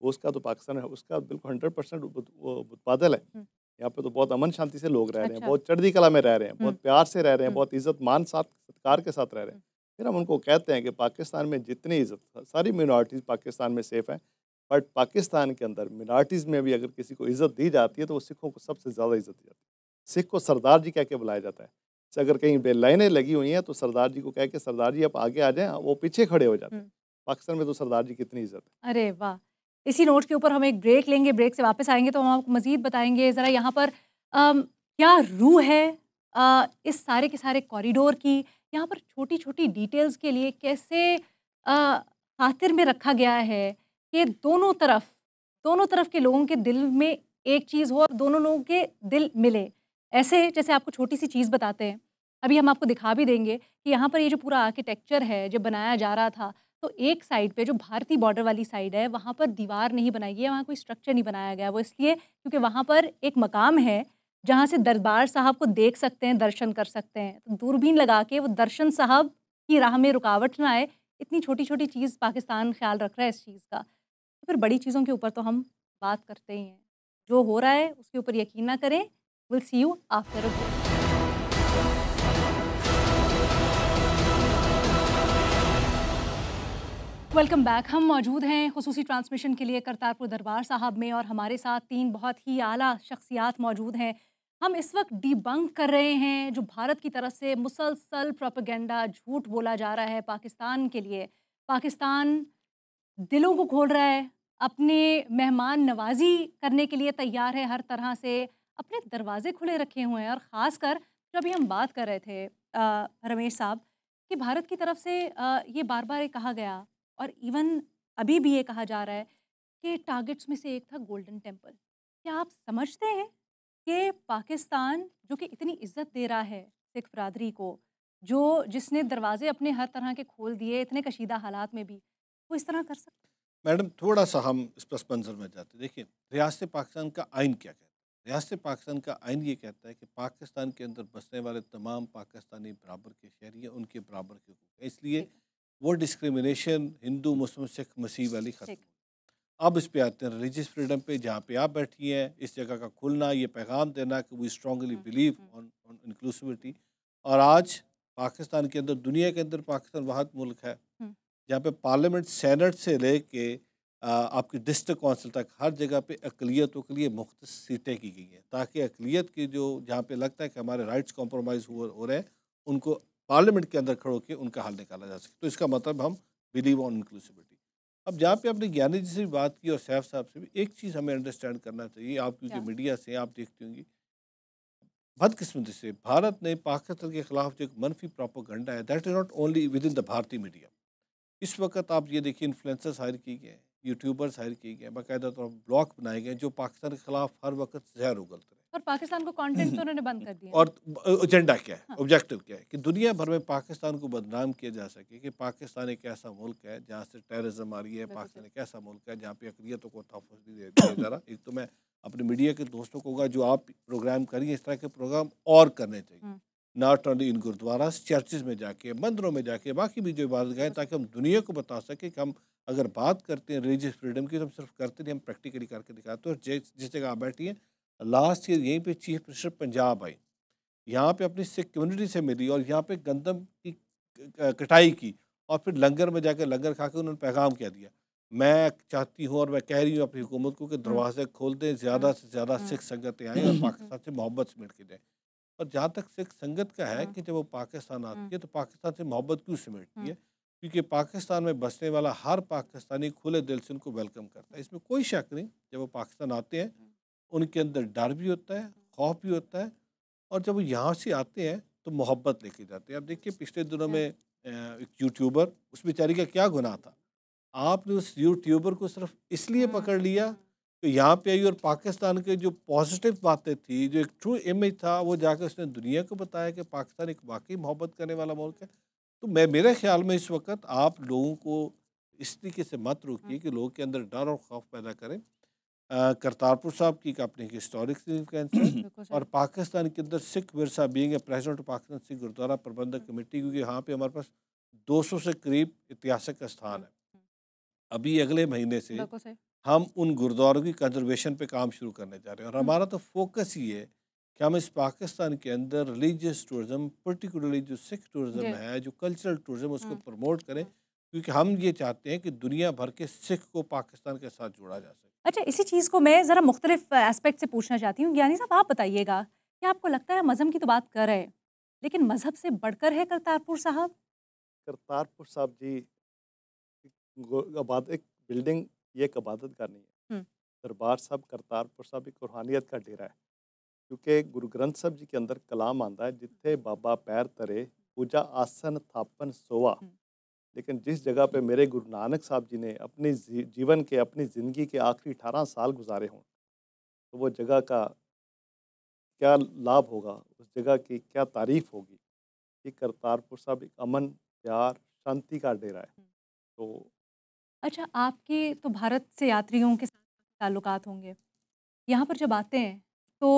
वो उसका तो पाकिस्तान है, उसका बिल्कुल 100% वो बादल है। यहाँ पे तो बहुत अमन शांति से लोग रह रहे हैं, बहुत चढ़ती कला में रह रहे हैं, बहुत प्यार से रह रहे हैं, बहुत इज्जत मान साथ सत्कार के साथ रह रहे हैं। फिर हम उनको कहते हैं कि पाकिस्तान में जितनी इज्जत, सारी मिनॉरिटीज़ पाकिस्तान में सेफ़ हैं, बट पाकिस्तान के अंदर मिनॉरिटीज़ में भी अगर किसी को इज़्ज़त दी जाती है तो वो सिखों को सबसे ज़्यादा इज़्ज़त दी जाती है। सिख को सरदार जी कह के बुलाया जाता है। जैसे अगर कहीं लाइनें लगी हुई हैं तो सरदार जी को कह के सरदार जी आप आगे आ जाएँ, वो पीछे खड़े हो जाते हैं। पाकिस्तान में तो सरदार जी की इतनी इज़्ज़त है। अरे वाह! इसी नोट के ऊपर हम एक ब्रेक लेंगे, ब्रेक से वापस आएँगे तो हम आपको मज़ीद बताएँगे ज़रा यहाँ पर क्या रूह है इस सारे के सारे कॉरिडोर की, यहाँ पर छोटी-छोटी डिटेल्स के लिए कैसे खातिर में रखा गया है कि दोनों तरफ के लोगों के दिल में एक चीज़ हो और दोनों लोगों के दिल मिले। ऐसे जैसे आपको छोटी सी चीज़ बताते हैं, अभी हम आपको दिखा भी देंगे कि यहाँ पर ये जो पूरा आर्किटेक्चर है जब बनाया जा रहा था, तो एक साइड पे जो भारतीय बॉर्डर वाली साइड है वहाँ पर दीवार नहीं बनाई गई है, वहाँ कोई स्ट्रक्चर नहीं बनाया गया। वो इसलिए क्योंकि वहाँ पर एक मकाम है जहाँ से दरबार साहब को देख सकते हैं, दर्शन कर सकते हैं। तो दूरबीन लगा के वो दर्शन साहब की राह में रुकावट ना आए, इतनी छोटी-छोटी चीज़ पाकिस्तान ख़्याल रख रहा है इस चीज़ का। तो फिर बड़ी चीज़ों के ऊपर तो हम बात करते ही हैं। जो हो रहा है उसके ऊपर यकीन ना करें। Will see you after a break. Welcome back. हम मौजूद हैं खुसूसी ट्रांसमिशन के लिए करतारपुर दरबार साहब में और हमारे साथ 3 बहुत ही आला शख्सियात मौजूद हैं। हम इस वक्त डिबंक कर रहे हैं जो भारत की तरफ से मुसलसल प्रोपेगेंडा, झूठ बोला जा रहा है पाकिस्तान के लिए। पाकिस्तान दिलों को खोल रहा है, अपने मेहमान नवाजी करने के लिए तैयार है, हर तरह से अपने दरवाजे खुले रखे हुए हैं। और ख़ासकर जो अभी हम बात कर रहे थे रमेश साहब कि भारत की तरफ से ये बार बार ये कहा गया और इवन अभी भी ये कहा जा रहा है कि टारगेट्स में से एक था गोल्डन टेम्पल। क्या आप समझते हैं कि पाकिस्तान जो कि इतनी इज्जत दे रहा है सिख बरादरी को, जिसने दरवाजे अपने हर तरह के खोल दिए इतने कशीदा हालात में भी, वो इस तरह कर सकते? मैडम थोड़ा सा हम इस पस मंज़र में जाते हैं। देखिए, रियासत पाकिस्तान का आइन क्या कहता है? रियासत पाकिस्तान का आइन ये कहता है कि पाकिस्तान के अंदर बसने वाले तमाम पाकिस्तानी बराबर के शहरी हैं, उनके बराबर के हकूक़ हैं। इसलिए वो डिस्क्रिमिनेशन हिंदू, मुस्लिम, सिख, मसीह वाली ख़त्म। अब इस पे आते हैं रिलीजियस फ्रीडम पे, जहाँ पे आप बैठी हैं, इस जगह का खुलना, ये पैगाम देना कि we strongly believe on inclusivity. और आज पाकिस्तान के अंदर, दुनिया के अंदर पाकिस्तान वाहिद मुल्क है जहाँ पे पार्लियामेंट, सेनेट से लेके आपकी डिस्ट्रिक्ट कौंसिल तक हर जगह पे अक़लियतों के लिए मुख्तस सीटें की गई हैं, ताकि अक़लियत की जो जहाँ पे लगता है कि हमारे राइट्स कॉम्प्रोमाइज़ हो रहे हैं, उनको पार्लियामेंट के अंदर खड़े होकर उनका हल निकाला जा सके। तो इसका मतलब हम बिलीव ऑन इंक्लूसिविटी। अब जहाँ पे आपने ज्ञानी जी से भी बात की और सैफ साहब से भी, एक चीज़ हमें अंडरस्टैंड करना चाहिए। आप क्योंकि मीडिया से आप देखती होंगी, बदकिस्मती से भारत ने पाकिस्तान के ख़िलाफ़ जो एक मनफी प्रोपेगेंडा है, that is not only with in the भारतीय मीडिया। इस वक्त आप ये देखिए, इन्फ्लुएंसर्स हायर किए गए हैं, यूट्यूबर्स हायर किए गए, बाकायदा तौर पर ब्लॉग बनाए गए जो पाकिस्तान के खिलाफ हर वक्त जहर उगलते रहे। और पाकिस्तान को कंटेंट तो उन्होंने बंद कर दिया। और एजेंडा क्या है, हाँ। ऑब्जेक्टिव क्या है कि दुनिया भर में पाकिस्तान को बदनाम किया जा सके कि पाकिस्तान एक ऐसा मुल्क है जहाँ से टेररिज्म आ रही है, पाकिस्तान एक ऐसा मुल्क है जहाँ पे अक़लियतों को तहफ़्फ़ुज़ नहीं दिया जा रहा। एक तो मैं अपने मीडिया के दोस्तों को कहूँगा, जो आप प्रोग्राम करिए, इस तरह के प्रोग्राम और करने चाहिए, not only in gurudwara, churches में जाके, मंदिरों में जाके, बाकी भी जो इबादतगाहें, ताकि हम दुनिया को बता सकें कि हम अगर बात करते हैं रिलीजियस फ्रीडम की, तो हम सिर्फ करते नहीं, हम प्रैक्टिकली करके दिखाते हैं। और जिस जगह आप बैठी हैं, लास्ट ईयर यहीं पे चीफ मिनिस्टर पंजाब आई, यहाँ पे अपनी सिख कम्युनिटी से मिली और यहाँ पे गंदम की कटाई की, और फिर लंगर में जाकर लंगर खा के उन्होंने पैगाम क्या दिया, मैं चाहती हूँ और मैं कह रही हूँ अपनी हुकूमत को कि दरवाजे खोल दें, ज़्यादा से ज़्यादा सिख संगतें आएँ और पाकिस्तान से मोहब्बत समेट के जाएँ। और जहाँ तक सिख संगत का है कि जब वो पाकिस्तान आती है तो पाकिस्तान से मोहब्बत क्यों समेटती है, क्योंकि पाकिस्तान में बसने वाला हर पाकिस्तानी खुले दिल से उनको वेलकम करता है, इसमें कोई शक नहीं। जब वो पाकिस्तान आते हैं उनके अंदर डर भी होता है, खौफ भी होता है, और जब वो यहाँ से आते हैं तो मोहब्बत लेके जाते हैं। अब देखिए, पिछले दिनों में एक यूट्यूबर, उस बेचारी का क्या गुनाह था, आपने उस यूट्यूबर को सिर्फ इसलिए पकड़ लिया तो यहाँ पे आई और पाकिस्तान के जो पॉजिटिव बातें थी, जो एक ट्रू इमेज था, वो जाकर उसने दुनिया को बताया कि पाकिस्तान एक वाकई मोहब्बत करने वाला मुल्क है। तो मेरे ख्याल में इस वक्त आप लोगों को इस तरीके से मत रोकिए कि लोगों के अंदर डर और खौफ पैदा करें। करतारपुर साहब की अपनी हिस्टोरिक सिग्निफिकेंस और पाकिस्तान के अंदर सिख विरसा being a president Pakistan Sikh Gurdwara Prabandhak committee, क्योंकि यहाँ पे हमारे पास 200 से करीब ऐतिहासिक स्थान है। अभी अगले महीने से हम उन गुरुद्वारों की कंजर्वेशन पे काम शुरू करने जा रहे हैं और हमारा तो फोकस ही है कि हम इस पाकिस्तान के अंदर रिलीजियस टूरिज्म, पर्टिकुलरली जो सिख टूरिज्म है, जो कल्चरल टूरिज्म, उसको प्रमोट करें, क्योंकि हम ये चाहते हैं कि दुनिया भर के सिख को पाकिस्तान के साथ जोड़ा जा सके। अच्छा, इसी चीज़ को मैं ज़रा मुख्तलिफ एस्पेक्ट से पूछना चाहती हूँ। ज्ञानी साहब, आप बताइएगा कि आपको लगता है मज़हब की तो बात कर रहे हैं, लेकिन मज़हब से बढ़कर है करतारपुर साहब? करतारपुर साहब जी एक बिल्डिंग, ये एक इबादत का नहीं है। दरबार साहब करतारपुर साहब एक रूहानियत का डेरा है, क्योंकि गुरु ग्रंथ साहब जी के अंदर कलाम आता है, जिथे बाबा पैर तरे पूजा आसन थापन सोवा। लेकिन जिस जगह पे मेरे गुरु नानक साहब जी ने अपनी जीवन के, अपनी ज़िंदगी के आखिरी 18 साल गुजारे हों, तो वो जगह का क्या लाभ होगा, उस जगह की क्या तारीफ़ होगी। कि करतारपुर साहब एक अमन, प्यार, शांति का डेरा है। तो अच्छा, आपके तो भारत से यात्रियों के साथ ताल्लुकात होंगे, यहाँ पर जब आते हैं तो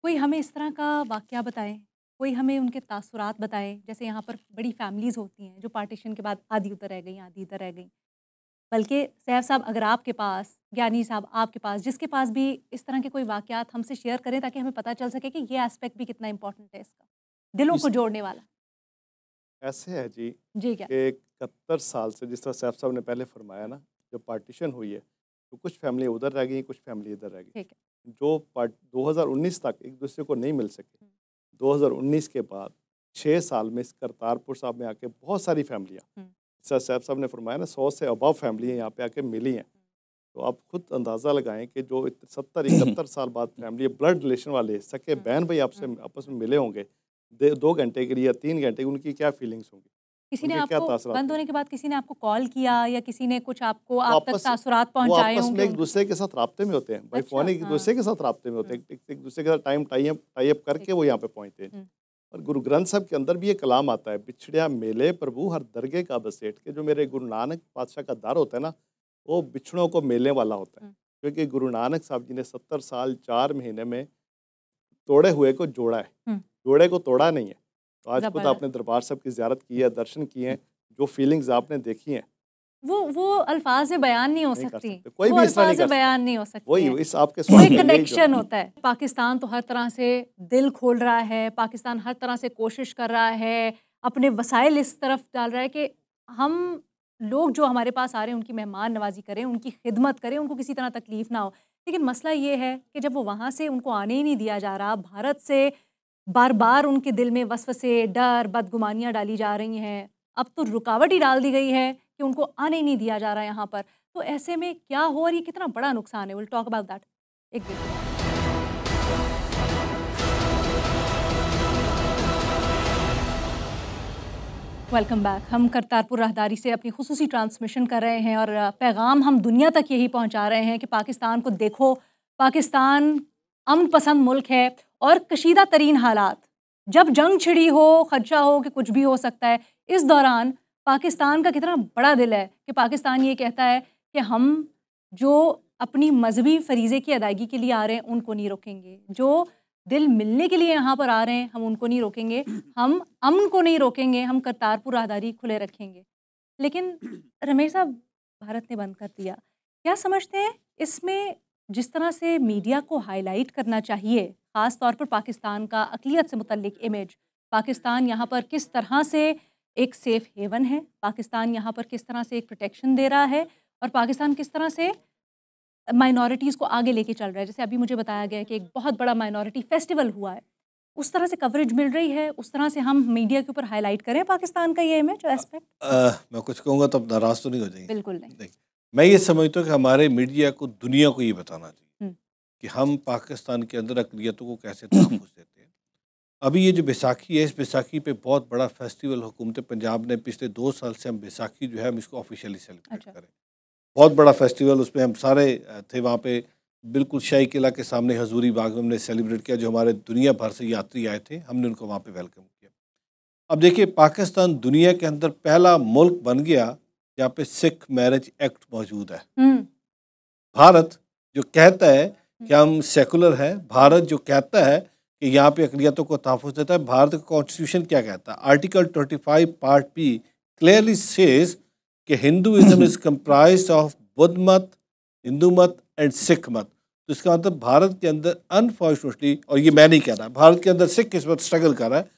कोई हमें इस तरह का वाक़या बताएं, कोई हमें उनके तासुरात बताएं। जैसे यहाँ पर बड़ी फैमिलीज़ होती हैं जो पार्टीशन के बाद आधी उधर रह गई, आधी इधर रह गई। बल्कि सैफ साहब, अगर आपके पास, ज्ञानी साहब आपके पास, जिसके पास भी इस तरह के कोई वाक़यात हमसे शेयर करें, ताकि हमें पता चल सके कि ये एस्पेक्ट भी कितना इंपॉर्टेंट है इसका, दिलों को जोड़ने वाला। ऐसे है जी क्या? कि 71 साल से, जिस तरह सैफ साहब ने पहले फरमाया ना, जब पार्टीशन हुई है तो कुछ फैमिली उधर रह गई, कुछ फैमिली इधर रह गई, जो 2019 तक एक दूसरे को नहीं मिल सके। 2019 के बाद 6 साल में इस करतारपुर साहब में आके बहुत सारी फैमिलियाँ, जैसा सैफ साहब ने फरमाया ना, 100 से अबव फैमिली यहाँ पे आके मिली हैं। तो आप खुद अंदाज़ा लगाएं कि जो 70-71 साल बाद फैमिली, ब्लड रिलेशन वाले सके बहन भाई आपस में मिले होंगे 2 घंटे के लिए या 3 घंटे, उनकी क्या फीलिंग्स होंगी। किसी ने आपको बंद होने के बाद किसी ने आपको कॉल किया या किसी ने कुछ आपको आप तक तासुरात पहुंचाए होंगे? एक दूसरे के साथ राब्ते में होते हैं भाई, फोन एक दूसरे के साथ राब्ते में होते हैं, एक दूसरे के साथ टाई अप करके वो यहाँ पे पहुँचते हैं। और गुरु ग्रंथ साहब के अंदर भी ये कलाम आता है, बिछड़िया मेले प्रभु हर दरगे का बसेट के। जो मेरे गुरु नानक पातशाह का दर होता है ना, वो बिछड़ों को मेले वाला होता है, क्योंकि गुरु नानक साहब जी ने 70 साल 4 महीने में तोड़े हुए को जोड़ा है, जोड़े को तोड़ा नहीं है। तो आज खुद आपने दरबार साहब की ज़ियारत की है, दर्शन किए हैं, जो फीलिंग्स आपने देखी हैं, वो अल्फाज में बयान नहीं हो सकती, कोई भी इस तरह नहीं बयान नहीं हो सकती। वही इस आपके कोई कनेक्शन होता है। पाकिस्तान तो हर तरह से दिल खोल रहा है, पाकिस्तान हर तरह से कोशिश कर रहा है, अपने वसाइल इस तरफ डाल रहा है कि हम लोग जो हमारे पास आ रहे हैं उनकी मेहमान नवाजी करें, उनकी खिदमत करें, उनको किसी तरह तकलीफ ना हो। लेकिन मसला ये है कि जब वो वहाँ से उनको आने ही नहीं दिया जा रहा, भारत से बार बार उनके दिल में वसवसे, डर, बदगुमानियाँ डाली जा रही हैं, अब तो रुकावट ही डाल दी गई है कि उनको आने ही नहीं दिया जा रहा है यहाँ पर। तो ऐसे में क्या हो और ये कितना बड़ा नुकसान है? Will talk about that. एक वेलकम बैक। हम करतारपुर राहदारी से अपनी खुसूसी ट्रांसमिशन कर रहे हैं और पैगाम हम दुनिया तक यही पहुँचा रहे हैं कि पाकिस्तान को देखो, पाकिस्तान अमन पसंद मुल्क है और कशीदा तरीन हालात, जब जंग छिड़ी हो, खदशा हो कि कुछ भी हो सकता है, इस दौरान पाकिस्तान का कितना बड़ा दिल है कि पाकिस्तान ये कहता है कि हम जो अपनी मजहबी फरीज़े की अदायगी के लिए आ रहे हैं उनको नहीं रोकेंगे, जो दिल मिलने के लिए यहाँ पर आ रहे हैं हम उनको नहीं रोकेंगे, हम अमन को नहीं रोकेंगे, हम करतारपुर राहदारी खुले रखेंगे। लेकिन रमेश साहब, भारत ने बंद कर दिया। क्या समझते हैं इसमें जिस तरह से मीडिया को हाईलाइट करना चाहिए, ख़ास तौर पर पाकिस्तान का अक़लियत से मुतल्लिक इमेज, पाकिस्तान यहाँ पर किस तरह से एक सेफ़ हेवन है, पाकिस्तान यहाँ पर किस तरह से एक प्रोटेक्शन दे रहा है और पाकिस्तान किस तरह से माइनॉरिटीज़ को आगे लेके चल रहा है? जैसे अभी मुझे बताया गया कि एक बहुत बड़ा माइनॉरिटी फेस्टिवल हुआ है, उस तरह से कवरेज मिल रही है, उस तरह से हम मीडिया के ऊपर हाईलाइट करें पाकिस्तान का ये इमेज एस्पेक्ट? मैं कुछ कहूँगा तो अब नाराज़ तो नहीं हो जाएंगे? बिल्कुल नहीं। मैं ये समझता हूँ कि हमारे मीडिया को दुनिया को ये बताना चाहिए कि हम पाकिस्तान के अंदर अक़लियतों को कैसे तहफ़्फ़ुज़ देते हैं। अभी ये जो बैसाखी है, इस बैसाखी पे बहुत बड़ा फेस्टिवल हुकूमत पंजाब ने पिछले 2 साल से हम बैसाखी जो है हम इसको ऑफिशियली सेलिब्रेट करें। बहुत बड़ा फेस्टिवल, उसमें हम सारे थे वहाँ पे, बिल्कुल शाही किला के सामने हजूरी बाग में हमने सेलिब्रेट किया। जो हमारे दुनिया भर से यात्री आए थे हमने उनको वहाँ पे वेलकम किया। अब देखिए, पाकिस्तान दुनिया के अंदर पहला मुल्क बन गया जहाँ पे सिख मैरिज एक्ट मौजूद है। भारत जो कहता है कि हम सेकुलर हैं, भारत जो कहता है कि यहाँ पे अक़लियतों को तहफ़्फ़ुज़ देता है। भारत का कॉन्स्टिट्यूशन क्या कहता है? Article 25 part P clearly says कि Hinduism is comprised of Buddh मत, हिंदू मत एंड सिख मत। तो इसका मतलब भारत के अंदर अनफॉर्चुनेटली, और ये मैं नहीं कह रहा, भारत के अंदर सिख इस वक्त स्ट्रगल कर रहा है।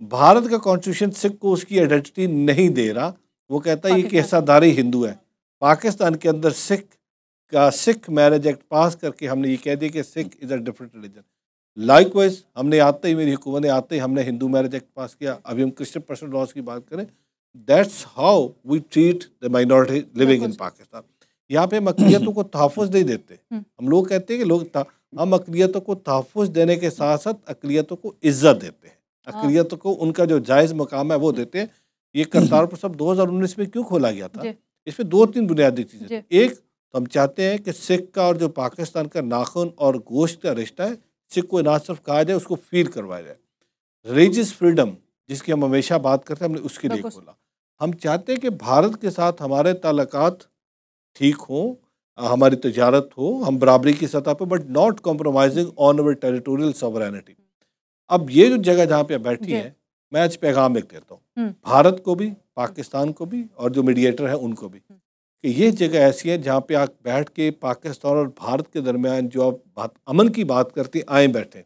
भारत का कॉन्स्टिट्यूशन सिख को उसकी आइडेंटिटी नहीं दे रहा। वो कहता है ये कि हिस्साधारी हिंदू है। पाकिस्तान के अंदर सिख मैरिज एक्ट पास करके हमने ये कह दिया कि Sikh is a different religion. Likewise हमने आते ही, मेरी हुकूमत ने आते ही हमने हिंदू मैरिज एक्ट पास किया। अभी हम क्रिश्चियन पर्सनल लॉज की बात करें, that's how we treat the minority living in Pakistan. यहाँ पे हम अक़लियतों को तहफ़्फ़ुज़ नहीं देते। हम लोग कहते हैं कि हम अक़लियतों को तहफ़्फ़ुज़ देने के साथ साथ अक़लियतों को इज्जत देते हैं, अक़लियतों को उनका जो जायज़ मकाम है वो देते हैं। ये करतारपुर साहब 2019 में क्यों खोला गया था? इसमें 2-3 बुनियादी चीज़ें। एक, तो हम चाहते हैं कि सिख का और जो पाकिस्तान का नाखून और गोश्त का रिश्ता है, सिख को ना सिर्फ कहा जाए, उसको फील करवाया जाए। रिलीजियस फ्रीडम जिसकी हम हमेशा बात करते हैं, हमने उसके लिए खोला। हम चाहते हैं कि भारत के साथ हमारे ताल्लुकात ठीक हों, हमारी तजारत हो, हम बराबरी की सतह पर, but not compromising on our territorial sovereignty. अब ये जो जगह जहाँ पे बैठी है, मैं आज पैगाम एक देता हूँ भारत को भी, पाकिस्तान को भी, और जो मीडिएटर है उनको भी, कि ये जगह ऐसी है जहाँ पे आप बैठ के पाकिस्तान और भारत के दरमियान जो आप अमन की बात करते आए बैठे।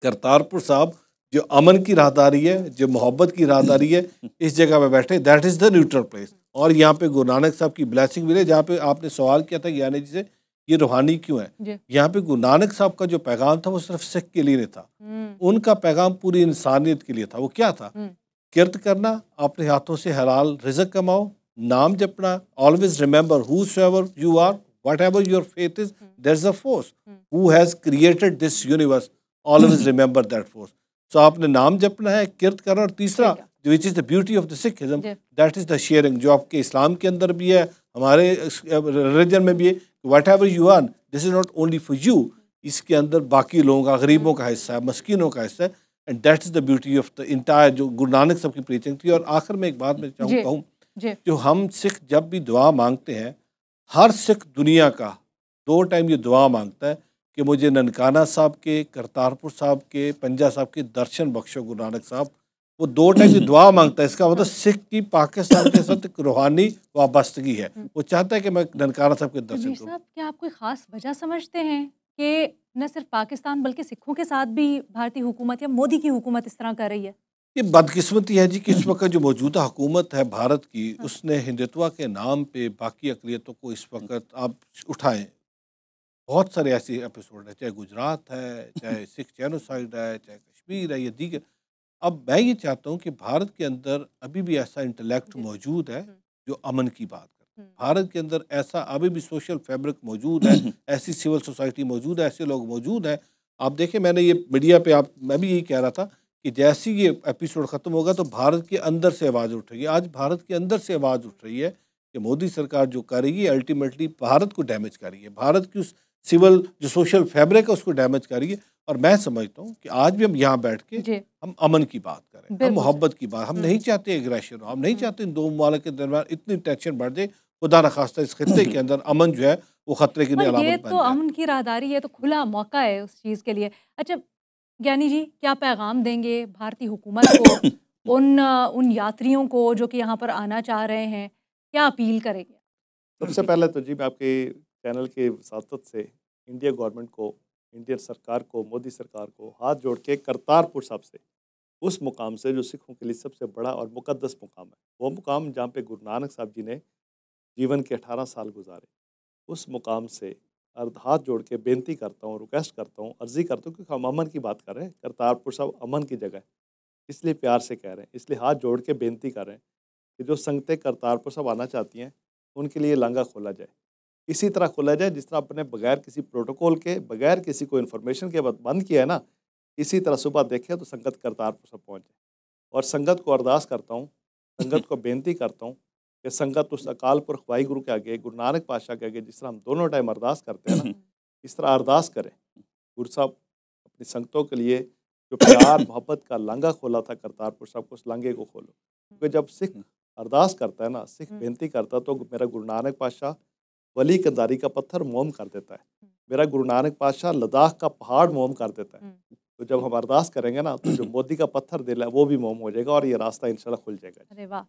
करतारपुर साहब जो अमन की राहदारी है, जो मोहब्बत की राहदारी है, इस जगह पे बैठे, that is the neutral place. और यहाँ पे गुरु नानक साहब की ब्लेसिंग मिले। जहाँ पे आपने सवाल किया था ज्ञानी जी से, ये रूहानी क्यों है, यहाँ पे गुरु नानक साहब का जो पैगाम था वो सिर्फ सिख के लिए नहीं था, उनका पैगाम पूरी इंसानियत के लिए था। वो क्या था? किरत करना, अपने हाथों से हलाल रिज़्क कमाओ, नाम जपना, always remember whosoever you are, whatever your faith is, there is a force who has created this universe, always remember that force. So आपने नाम जपना है, किरत करना। और तीसरा, which is the beauty of the Sikhism, that is the sharing, जो आपके इस्लाम के अंदर भी है, हमारे रिलीजन में भी है। Whatever you are, this is not only for you, इसके अंदर बाकी लोगों का, गरीबों का हिस्सा है, मस्कीनों का हिस्सा है। And that is the beauty of the entire जो गुरु नानक साहब की प्रीचिंग थी। और आखिर में एक बात मैं कहूँ, जो हम सिख जब भी दुआ मांगते हैं, हर सिख दुनिया का 2 टाइम ये दुआ मांगता है कि मुझे ननकाना साहब के, करतारपुर साहब के, पंजा साहब के दर्शन बख्शो गुरु नानक साहब। वो 2 टाइम ये दुआ मांगता है। इसका मतलब सिख की पाकिस्तान के साथ एक रूहानी वाबस्तगी है। वो चाहता है कि मैं ननकाना साहब के दर्शन करूँ। क्या आप कोई ख़ास वजह समझते हैं कि न सिर्फ पाकिस्तान बल्कि सिखों के साथ भी भारतीय हुकूमत या मोदी की हुकूमत इस तरह कर रही है? ये बदकिस्मती है जी कि इस वक्त जो मौजूदा हुकूमत है भारत की, उसने हिंदुत्व के नाम पे बाकी अक़लियतों को इस वक्त आप उठाएं, बहुत सारे ऐसे एपिसोड हैं, चाहे गुजरात है, चाहे सिख जेनोसाइड है, चाहे कश्मीर है, ये दीगर। अब मैं ये चाहता हूँ कि भारत के अंदर अभी भी ऐसा इंटेलेक्ट मौजूद है जो अमन की बात करता है। भारत के अंदर ऐसा अभी भी सोशल फैब्रिक मौजूद है, ऐसी सिविल सोसाइटी मौजूद है, ऐसे लोग मौजूद हैं। आप देखें, मैंने ये मीडिया पे मैं भी यही कह रहा था कि जैसे ये एपिसोड ख़त्म होगा तो भारत के अंदर से आवाज़ उठ रही है। आज भारत के अंदर से आवाज़ उठ रही है कि मोदी सरकार जो कर रही है अल्टीमेटली भारत को डैमेज कर रही है, भारत की उस सिविल जो सोशल फैब्रिक है उसको डैमेज कर रही है। और मैं समझता हूँ कि आज भी हम यहाँ बैठ के हम अमन की बात करें, हम मोहब्बत की बात, हम नहीं चाहते एग्रेशन हो, हम नहीं चाहते इन 2 मुमालिक के दरमियान इतनी टेंशन बढ़ जाए, खुदा न खास्ता इस खित्ते के अंदर अमन जो है वो खतरे की अलामत बन जाए। तो अमन की राहदारी है, तो खुला मौका है उस चीज़ के लिए। अच्छा ज्ञानी जी, क्या पैगाम देंगे भारतीय हुकूमत को उन यात्रियों को जो कि यहाँ पर आना चाह रहे हैं, क्या अपील करेंगे? सबसे पहले तो जी मैं आपके चैनल के वसातत से इंडिया गवर्नमेंट को, इंडियन सरकार को, मोदी सरकार को हाथ जोड़ के करतारपुर साहब से, उस मुकाम से जो सिखों के लिए सबसे बड़ा और मुकद्दस मुकाम है, वो मुकाम जहाँ पे गुरु नानक साहब जी ने जीवन के 18 साल गुजारे, उस मुकाम से हाथ जोड़ के बेनती करता हूँ, रिक्वेस्ट करता हूँ, अर्जी करता हूँ, क्योंकि हम अमन की बात कर रहे हैं। करतारपुर साहब अमन की जगह है, इसलिए प्यार से कह रहे हैं, इसलिए हाथ जोड़ के बेनती कर रहे हैं कि जो संगतें करतारपुर साहब आना चाहती हैं उनके लिए लांगा खोला जाए। इसी तरह खोला जाए जिस तरह अपने बगैर किसी प्रोटोकॉल के, बगैर किसी को इन्फॉर्मेशन के बाद बंद किया है ना, इसी तरह सुबह देखें तो संगत करतारपुर साहब पहुँचे। और संगत को अरदास करता हूँ, संगत को बेनती करता हूँ कि संगत उस अकाल पुरख वाई गुरु के आगे, गुरु नानक पातशाह के आगे, जिस तरह हम दोनों टाइम अरदास करते हैं ना, इस तरह अरदास करें। गुरु साहब अपनी संगतों के लिए जो प्यार मोहब्बत का लांगा खोला था करतारपुर साहब को, उस लांगे को खोलो। क्योंकि जब सिख अरदास करता है ना, सिख बेनती करता है, तो मेरा गुरु नानक पातशाह वली कंधारी का पत्थर मोम कर देता है, मेरा गुरु नानक पातशाह लद्दाख का पहाड़ मोम कर देता है। तो जब हम अरदास करेंगे ना, तो जो मोदी का पत्थर दिल है वो भी मोम हो जाएगा और ये रास्ता इंशाल्लाह खुल जाएगा। अरे वाह,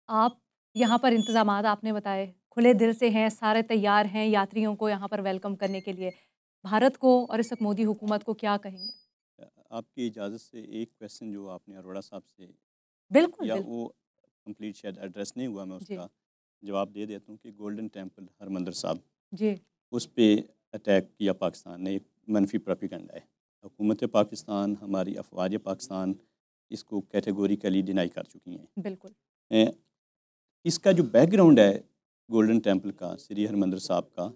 आप यहाँ पर इंतजामात आपने बताए खुले दिल से हैं, सारे तैयार हैं यात्रियों को यहाँ पर वेलकम करने के लिए। भारत को और इस वक्त मोदी हुकूमत को क्या कहेंगे? आपकी इजाज़त से एक क्वेश्चन जो आपने अरोड़ा साहब से बिल्कुल, या बिल्कुल। वो कंप्लीट शायद एड्रेस नहीं हुआ, मैं उसका जवाब दे देता हूँ कि गोल्डन टेम्पल हरमंदिर साहब जी, उस पर अटैक किया पाकिस्तान ने, एक मनफी प्रोपेगेंडा है। हुकूमत पाकिस्तान, हमारी अफवाज पाकिस्तान इसको कैटेगोरिकली डिनाई कर चुकी हैं। बिल्कुल। इसका जो बैकग्राउंड है गोल्डन टेम्पल का, श्री हरमंदिर साहब का,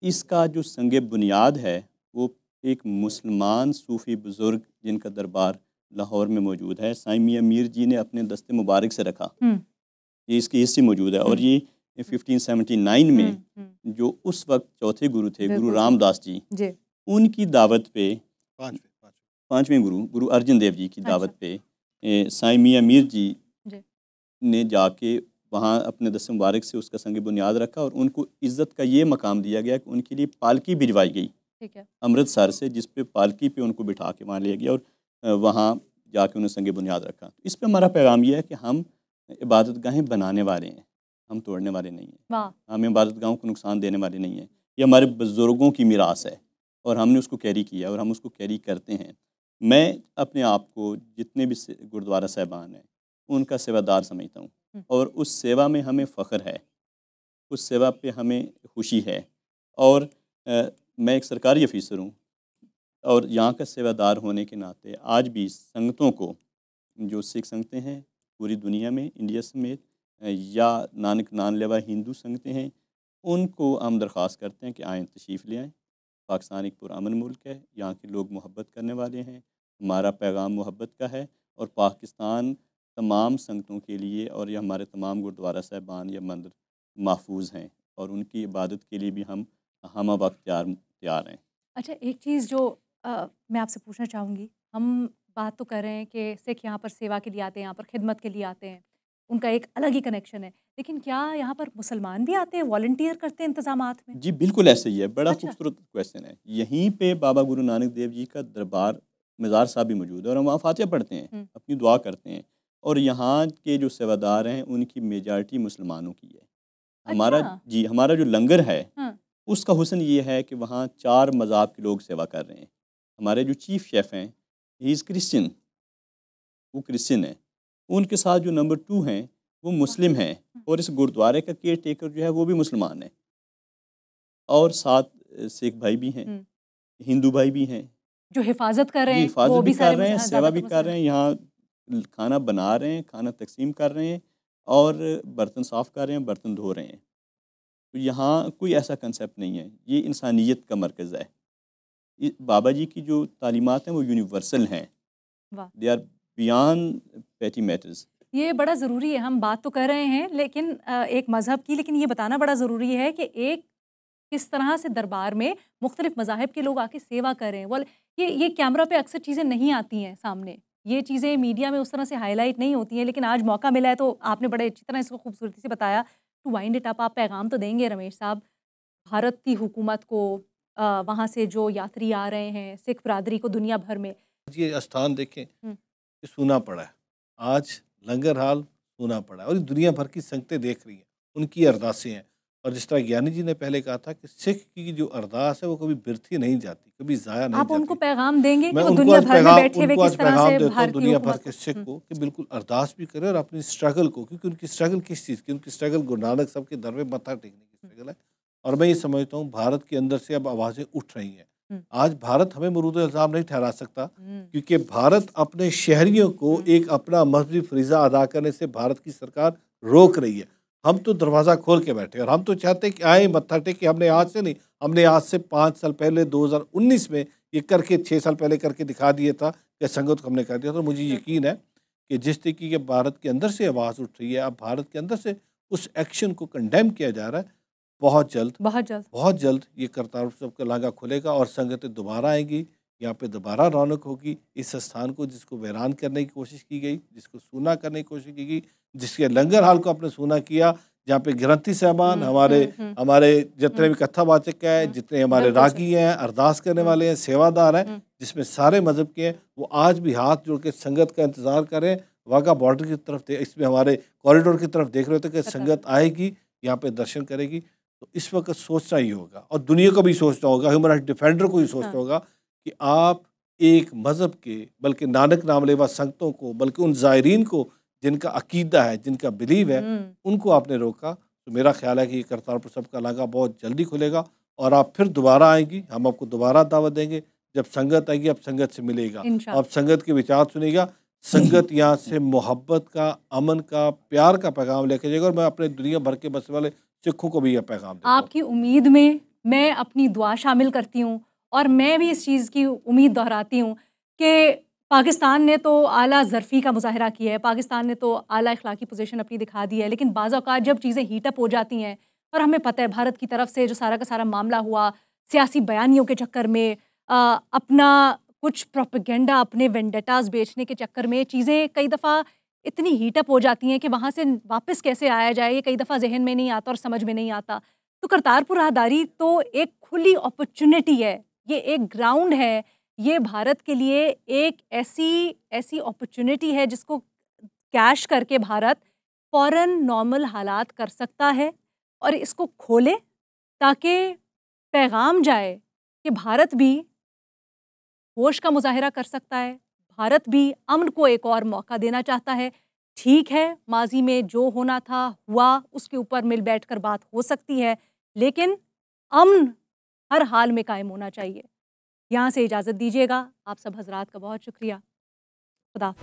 इसका जो संग बुनियाद है वो एक मुसलमान सूफ़ी बुज़ुर्ग जिनका दरबार लाहौर में मौजूद है, साईं मियां मीर जी ने अपने दस्ते मुबारक से रखा। ये इसकी हिस्ट्री मौजूद है। और ये 1579 में जो उस वक्त चौथे गुरु थे, गुरु रामदास जी, उनकी दावत पे, पांचवें गुरु अर्जन देव जी की दावत पे साईं मियां मीर जी ने जाके वहाँ अपने दस्ते मुबारक से उसका संग बुनियाद रखा और उनको इज़्ज़त का ये मकाम दिया गया कि उनके लिए पालकी भिजवाई गई अमृतसर से, जिस पे पालकी पे उनको बिठा के वहाँ लिया गया और वहाँ जाके उन्हें संग बुनियाद रखा। इस पे हमारा पैगाम यह है कि हम इबादत गाहें बनाने वाले हैं, हम तोड़ने वाले नहीं हैं। हम इबादत गाहों को नुकसान देने वाले नहीं हैं। ये हमारे बुज़ुर्गों की मीरास है और हमने उसको कैरी किया और हम उसको कैरी करते हैं। मैं अपने आप को जितने भी गुरुद्वारा साहिबान हैं उनका सेवादार समझता हूँ और उस सेवा में हमें फ़ख्र है, उस सेवा पे हमें खुशी है। और मैं एक सरकारी अफीसर हूँ और यहाँ का सेवादार होने के नाते आज भी संगतों को, जो सिख संगतें हैं पूरी दुनिया में, इंडिया समेत, या नानक नान लेवा हिंदू संगतें हैं, उनको हम दरख्वास्त करते हैं कि आएँ, तशरीफ़ ले आएँ। पाकिस्तान एक पुरअमन मुल्क है, यहाँ के लोग मोहब्बत करने वाले हैं, हमारा पैगाम मोहब्बत का है और पाकिस्तान तमाम संगतों के लिए और ये हमारे तमाम गुरुद्वारा साहिबान या मंदिर महफूज हैं और उनकी इबादत के लिए भी हम वक्त तैयार हैं। अच्छा, एक चीज़ जो मैं आपसे पूछना चाहूँगी, हम बात तो कर रहे हैं कि सिख यहाँ पर सेवा के लिए आते हैं, यहाँ पर खिदमत के लिए आते हैं, उनका एक अलग ही कनेक्शन है, लेकिन क्या यहाँ पर मुसलमान भी आते हैं, वॉलंटियर करते हैं इंतजामात में? जी बिल्कुल ऐसे ही है। बड़ा खूबसूरत क्वेश्चन है। यहीं पे बाबा गुरु नानक देव जी का दरबार मज़ार साहब भी मौजूद है और हम वहाँ फातिहा पढ़ते हैं, अपनी दुआ करते हैं और यहाँ के जो सेवादार हैं उनकी मेजॉरिटी मुसलमानों की है। हमारा जो लंगर है उसका हुस्न ये है कि वहाँ 4 मज़हब के लोग सेवा कर रहे हैं। हमारे जो चीफ शेफ़ हैं ही इज़ क्रिश्चियन, वो क्रिश्चियन है। उनके साथ जो नंबर 2 हैं वो मुस्लिम हैं और इस गुरुद्वारे का केयर टेकर जो है वो भी मुसलमान है और 7 सिख भाई भी हैं, हिंदू भाई भी हैं जो हिफाजत कर रहे हैं, हिफाजत भी कर रहे हैं, सेवा भी कर रहे हैं, यहाँ खाना बना रहे हैं, खाना तकसीम कर रहे हैं और बर्तन साफ़ कर रहे हैं, बर्तन धो रहे हैं। तो यहाँ कोई ऐसा कंसेप्ट नहीं है, ये इंसानियत का मरकज़ है। बाबा जी की जो तालीमात हैं वो यूनिवर्सल हैं, दे आर बियॉन्ड पेटी मैटर्स। ये बड़ा ज़रूरी है। हम बात तो कर रहे हैं लेकिन एक मज़हब की, लेकिन ये बताना बड़ा ज़रूरी है कि एक किस तरह से दरबार में मुख्तलिफ मज़ाहिब के लोग आके सेवा कर रहे हैं। वो ये कैमरा पे अक्सर चीज़ें नहीं आती हैं सामने, ये चीज़ें मीडिया में उस तरह से हाईलाइट नहीं होती हैं, लेकिन आज मौका मिला है तो आपने बड़े अच्छी तरह इसको खूबसूरती से बताया। टू वाइंड इट अप, आप पैगाम तो देंगे रमेश साहब भारत की हुकूमत को, वहाँ से जो यात्री आ रहे हैं, सिख बरादरी को दुनिया भर में? ये स्थान देखें, सूना पड़ा है, आज लंगर हाल सूना पड़ा है और दुनिया भर की संगतें देख रही हैं, उनकी अरदासें हैं। और जिस तरह ज्ञानी जी ने पहले कहा था कि सिख की जो अरदास है वो कभी बिरथी नहीं जाती, कभी ज़ाया नहीं आप जाती। उनको पैगाम देंगे कि मैं वो उनको दुनिया आज भर में बैठे हुए उनको किस आज तरह पैगाम से देता हूँ भारत की दुनिया भर हुकूमत के सिख को कि बिल्कुल अरदास भी करें और अपनी स्ट्रगल को, क्योंकि उनकी स्ट्रगल किस चीज़ की, उनकी स्ट्रगल गुरु नानक साहब के दर में मत्था टेकने की स्ट्रगल है। और मैं ये समझता हूँ भारत के अंदर से अब आवाज़ें उठ रही हैं। आज भारत हमें मरूद इल्ज़ाम नहीं ठहरा सकता, क्योंकि भारत अपने शहरियों को एक अपना मजहबी फरीज़ा अदा करने से भारत की सरकार रोक रही है। हम तो दरवाज़ा खोल के बैठे और हम तो चाहते हैं कि आए मत्था टेके। हमने आज से नहीं, हमने आज से 5 साल पहले 2019 में ये करके 6 साल पहले करके दिखा दिया था कि संगत को हमने कर दिया था। तो मुझे यकीन है कि जिस तरीके के भारत के अंदर से आवाज़ उठ रही है, अब भारत के अंदर से उस एक्शन को कंडेम किया जा रहा है। बहुत जल्द ये करतारपुर साहब का लांगा खुलेगा और संगतें दोबारा आएंगी, यहाँ पे दोबारा रौनक होगी। इस स्थान को जिसको वीरान करने की कोशिश की गई, जिसको सूना करने की कोशिश की गई, जिसके लंगर हाल को आपने सूना किया, जहाँ पे ग्रंथी साहबान हमारे जितने भी कथावाचक है, जितने हमारे रागी हैं, अरदास करने वाले हैं, सेवादार हैं, जिसमें सारे मजहब के हैं, वो आज भी हाथ जोड़ के संगत का इंतज़ार करें। वाघा बॉर्डर की तरफ इसमें हमारे कॉरिडोर की तरफ देख रहे होते कि संगत आएगी, यहाँ पे दर्शन करेगी। तो इस वक्त सोचना ही होगा और दुनिया को भी सोचना होगा, ह्यूमन राइट डिफेंडर को भी सोचना होगा कि आप एक मज़हब के, बल्कि नानक नाम लेवा संगतों को, बल्कि उन ज़ायरीन को जिनका अकीदा है, जिनका बिलीव है, उनको आपने रोका। तो मेरा ख्याल है कि करतारपुर साहब का लागा बहुत जल्दी खुलेगा और आप फिर दोबारा आएंगी, हम आपको दोबारा दावत देंगे। जब संगत आएगी आप संगत से मिलेगा, आप संगत के विचार सुनेगा। संगत यहाँ से मोहब्बत का, अमन का, प्यार का पैगाम लेके जाएगा और मैं अपने दुनिया भर के बसने वाले सिखों को भी यह पैगाम देता हूं। आपकी उम्मीद में मैं अपनी दुआ शामिल करती हूँ और मैं भी इस चीज़ की उम्मीद दोहराती हूँ कि पाकिस्तान ने तो आला ज़रफ़ी का मुज़ाहरा किया है, पाकिस्तान ने तो आला अखलाकी पोजीशन अपनी दिखा दी है, लेकिन बाज़ औक़ात जब चीज़ें हीटअप हो जाती हैं और हमें पता है भारत की तरफ से जो सारा का सारा मामला हुआ, सियासी बयानियों के चक्कर में, अपना कुछ प्रोपेगेंडा, अपने वेंडेटास बेचने के चक्कर में चीज़ें कई दफ़ा इतनी हीटअप हो जाती हैं कि वहाँ से वापस कैसे आया जाए ये कई दफ़ा जहन में नहीं आता और समझ में नहीं आता। तो करतारपुर राहदारी तो एक खुली अपॉर्चुनिटी है, ये एक ग्राउंड है, ये भारत के लिए एक ऐसी अपॉर्चुनिटी है जिसको कैश करके भारत फ़ौरन नॉर्मल हालात कर सकता है और इसको खोले ताकि पैगाम जाए कि भारत भी होश का मुज़ाहरा कर सकता है, भारत भी अमन को एक और मौका देना चाहता है। ठीक है, माजी में जो होना था हुआ, उसके ऊपर मिल बैठकर बात हो सकती है, लेकिन अमन हर हाल में कायम होना चाहिए। यहाँ से इजाज़त दीजिएगा। आप सब हजरात का बहुत शुक्रिया। खुदा।